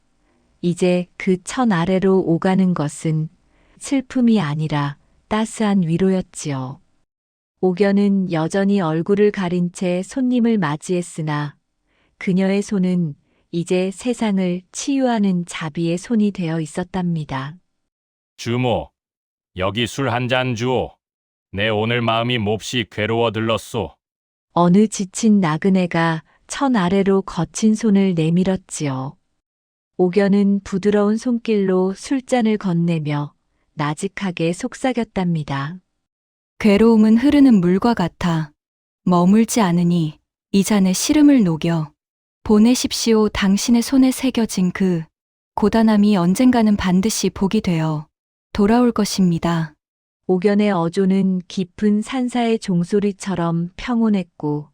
[SPEAKER 2] 이제 그 천 아래로 오가는 것은 슬픔이 아니라 따스한 위로였지요. 옥연은 여전히 얼굴을 가린 채 손님을 맞이했으나 그녀의 손은 이제 세상을 치유하는 자비의 손이 되어 있었답니다.
[SPEAKER 4] 주모, 여기 술 한 잔 주오. 내 오늘 마음이 몹시 괴로워 들렀소.
[SPEAKER 2] 어느 지친 나그네가 천 아래로 거친 손을 내밀었지요. 옥연은 부드러운 손길로 술잔을 건네며 나직하게 속삭였답니다.
[SPEAKER 3] 괴로움은 흐르는 물과 같아 머물지 않으니 이 잔에 시름을 녹여 보내십시오. 당신의 손에 새겨진 그 고단함이 언젠가는 반드시 복이 되어 돌아올 것입니다.
[SPEAKER 2] 옥연의 어조는 깊은 산사의 종소리처럼 평온했고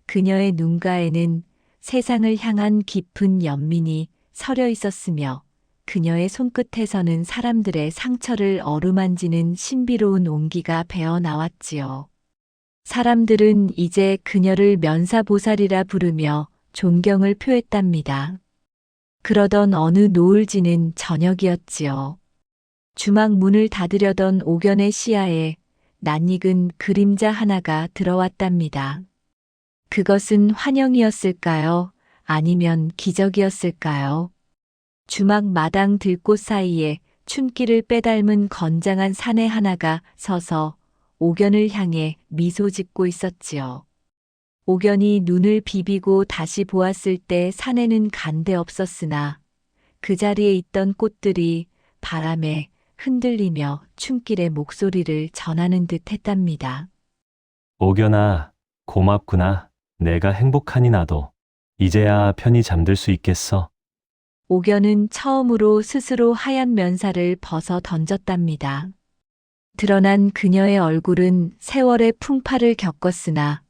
[SPEAKER 2] 그녀의 눈가에는 세상을 향한 깊은 연민이 서려 있었으며 그녀의 손끝에서는 사람들의 상처를 어루만지는 신비로운 온기가 배어 나왔지요. 사람들은 이제 그녀를 면사보살이라 부르며 존경을 표했답니다. 그러던 어느 노을지는 저녁이었지요. 주막 문을 닫으려던 옥연의 시야에 낯익은 그림자 하나가 들어왔답니다. 그것은 환영이었을까요? 아니면 기적이었을까요? 주막 마당 들꽃 사이에 춘기를 빼닮은 건장한 사내 하나가 서서 옥연을 향해 미소 짓고 있었지요. 옥연이 눈을 비비고 다시 보았을 때 사내는 간데없었으나 그 자리에 있던 꽃들이 바람에 흔들리며 춘길의 목소리를 전하는 듯 했답니다.
[SPEAKER 6] 옥연아, 고맙구나. 내가 행복하니 나도. 이제야 편히 잠들 수 있겠어.
[SPEAKER 2] 옥연은 처음으로 스스로 하얀 면사를 벗어 던졌답니다. 드러난 그녀의 얼굴은 세월의 풍파를 겪었으나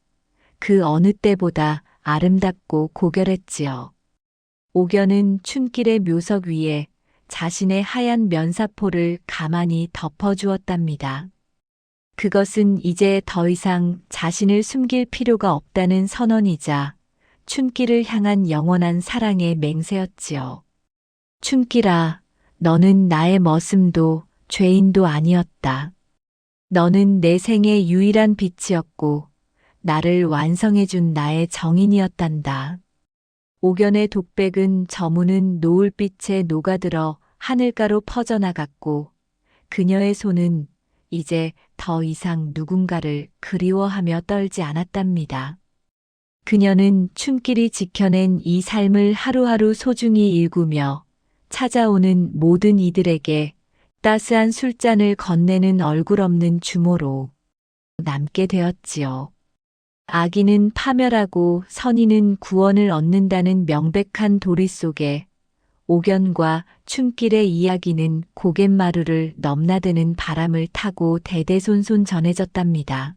[SPEAKER 2] 그 어느 때보다 아름답고 고결했지요. 옥연은 춘길의 묘석 위에 자신의 하얀 면사포를 가만히 덮어주었답니다. 그것은 이제 더 이상 자신을 숨길 필요가 없다는 선언이자 춘길을 향한 영원한 사랑의 맹세였지요. 춘길아, 너는 나의 머슴도 죄인도 아니었다. 너는 내 생의 유일한 빛이었고 나를 완성해준 나의 정인이었단다. 옥연의 독백은 저무는 노을빛에 녹아들어 하늘가로 퍼져나갔고 그녀의 손은 이제 더 이상 누군가를 그리워하며 떨지 않았답니다. 그녀는 춘길이 지켜낸 이 삶을 하루하루 소중히 일구며 찾아오는 모든 이들에게 따스한 술잔을 건네는 얼굴 없는 주모로 남게 되었지요. 악인은 파멸하고 선인은 구원을 얻는다는 명백한 도리 속에 옥연과 춘길의 이야기는 고갯마루를 넘나드는 바람을 타고 대대손손 전해졌답니다.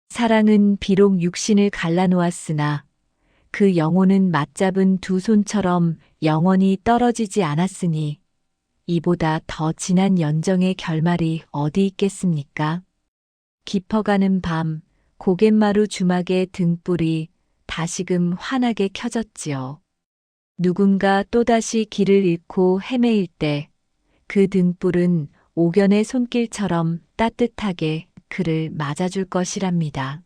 [SPEAKER 2] 사랑은 비록 육신을 갈라놓았으나 그 영혼은 맞잡은 두 손처럼 영원히 떨어지지 않았으니 이보다 더 진한 연정의 결말이 어디 있겠습니까? 깊어가는 밤, 고갯마루 주막의 등불이 다시금 환하게 켜졌지요. 누군가 또다시 길을 잃고 헤매일 때 그 등불은 옥연의 손길처럼 따뜻하게 그를 맞아줄 것이랍니다.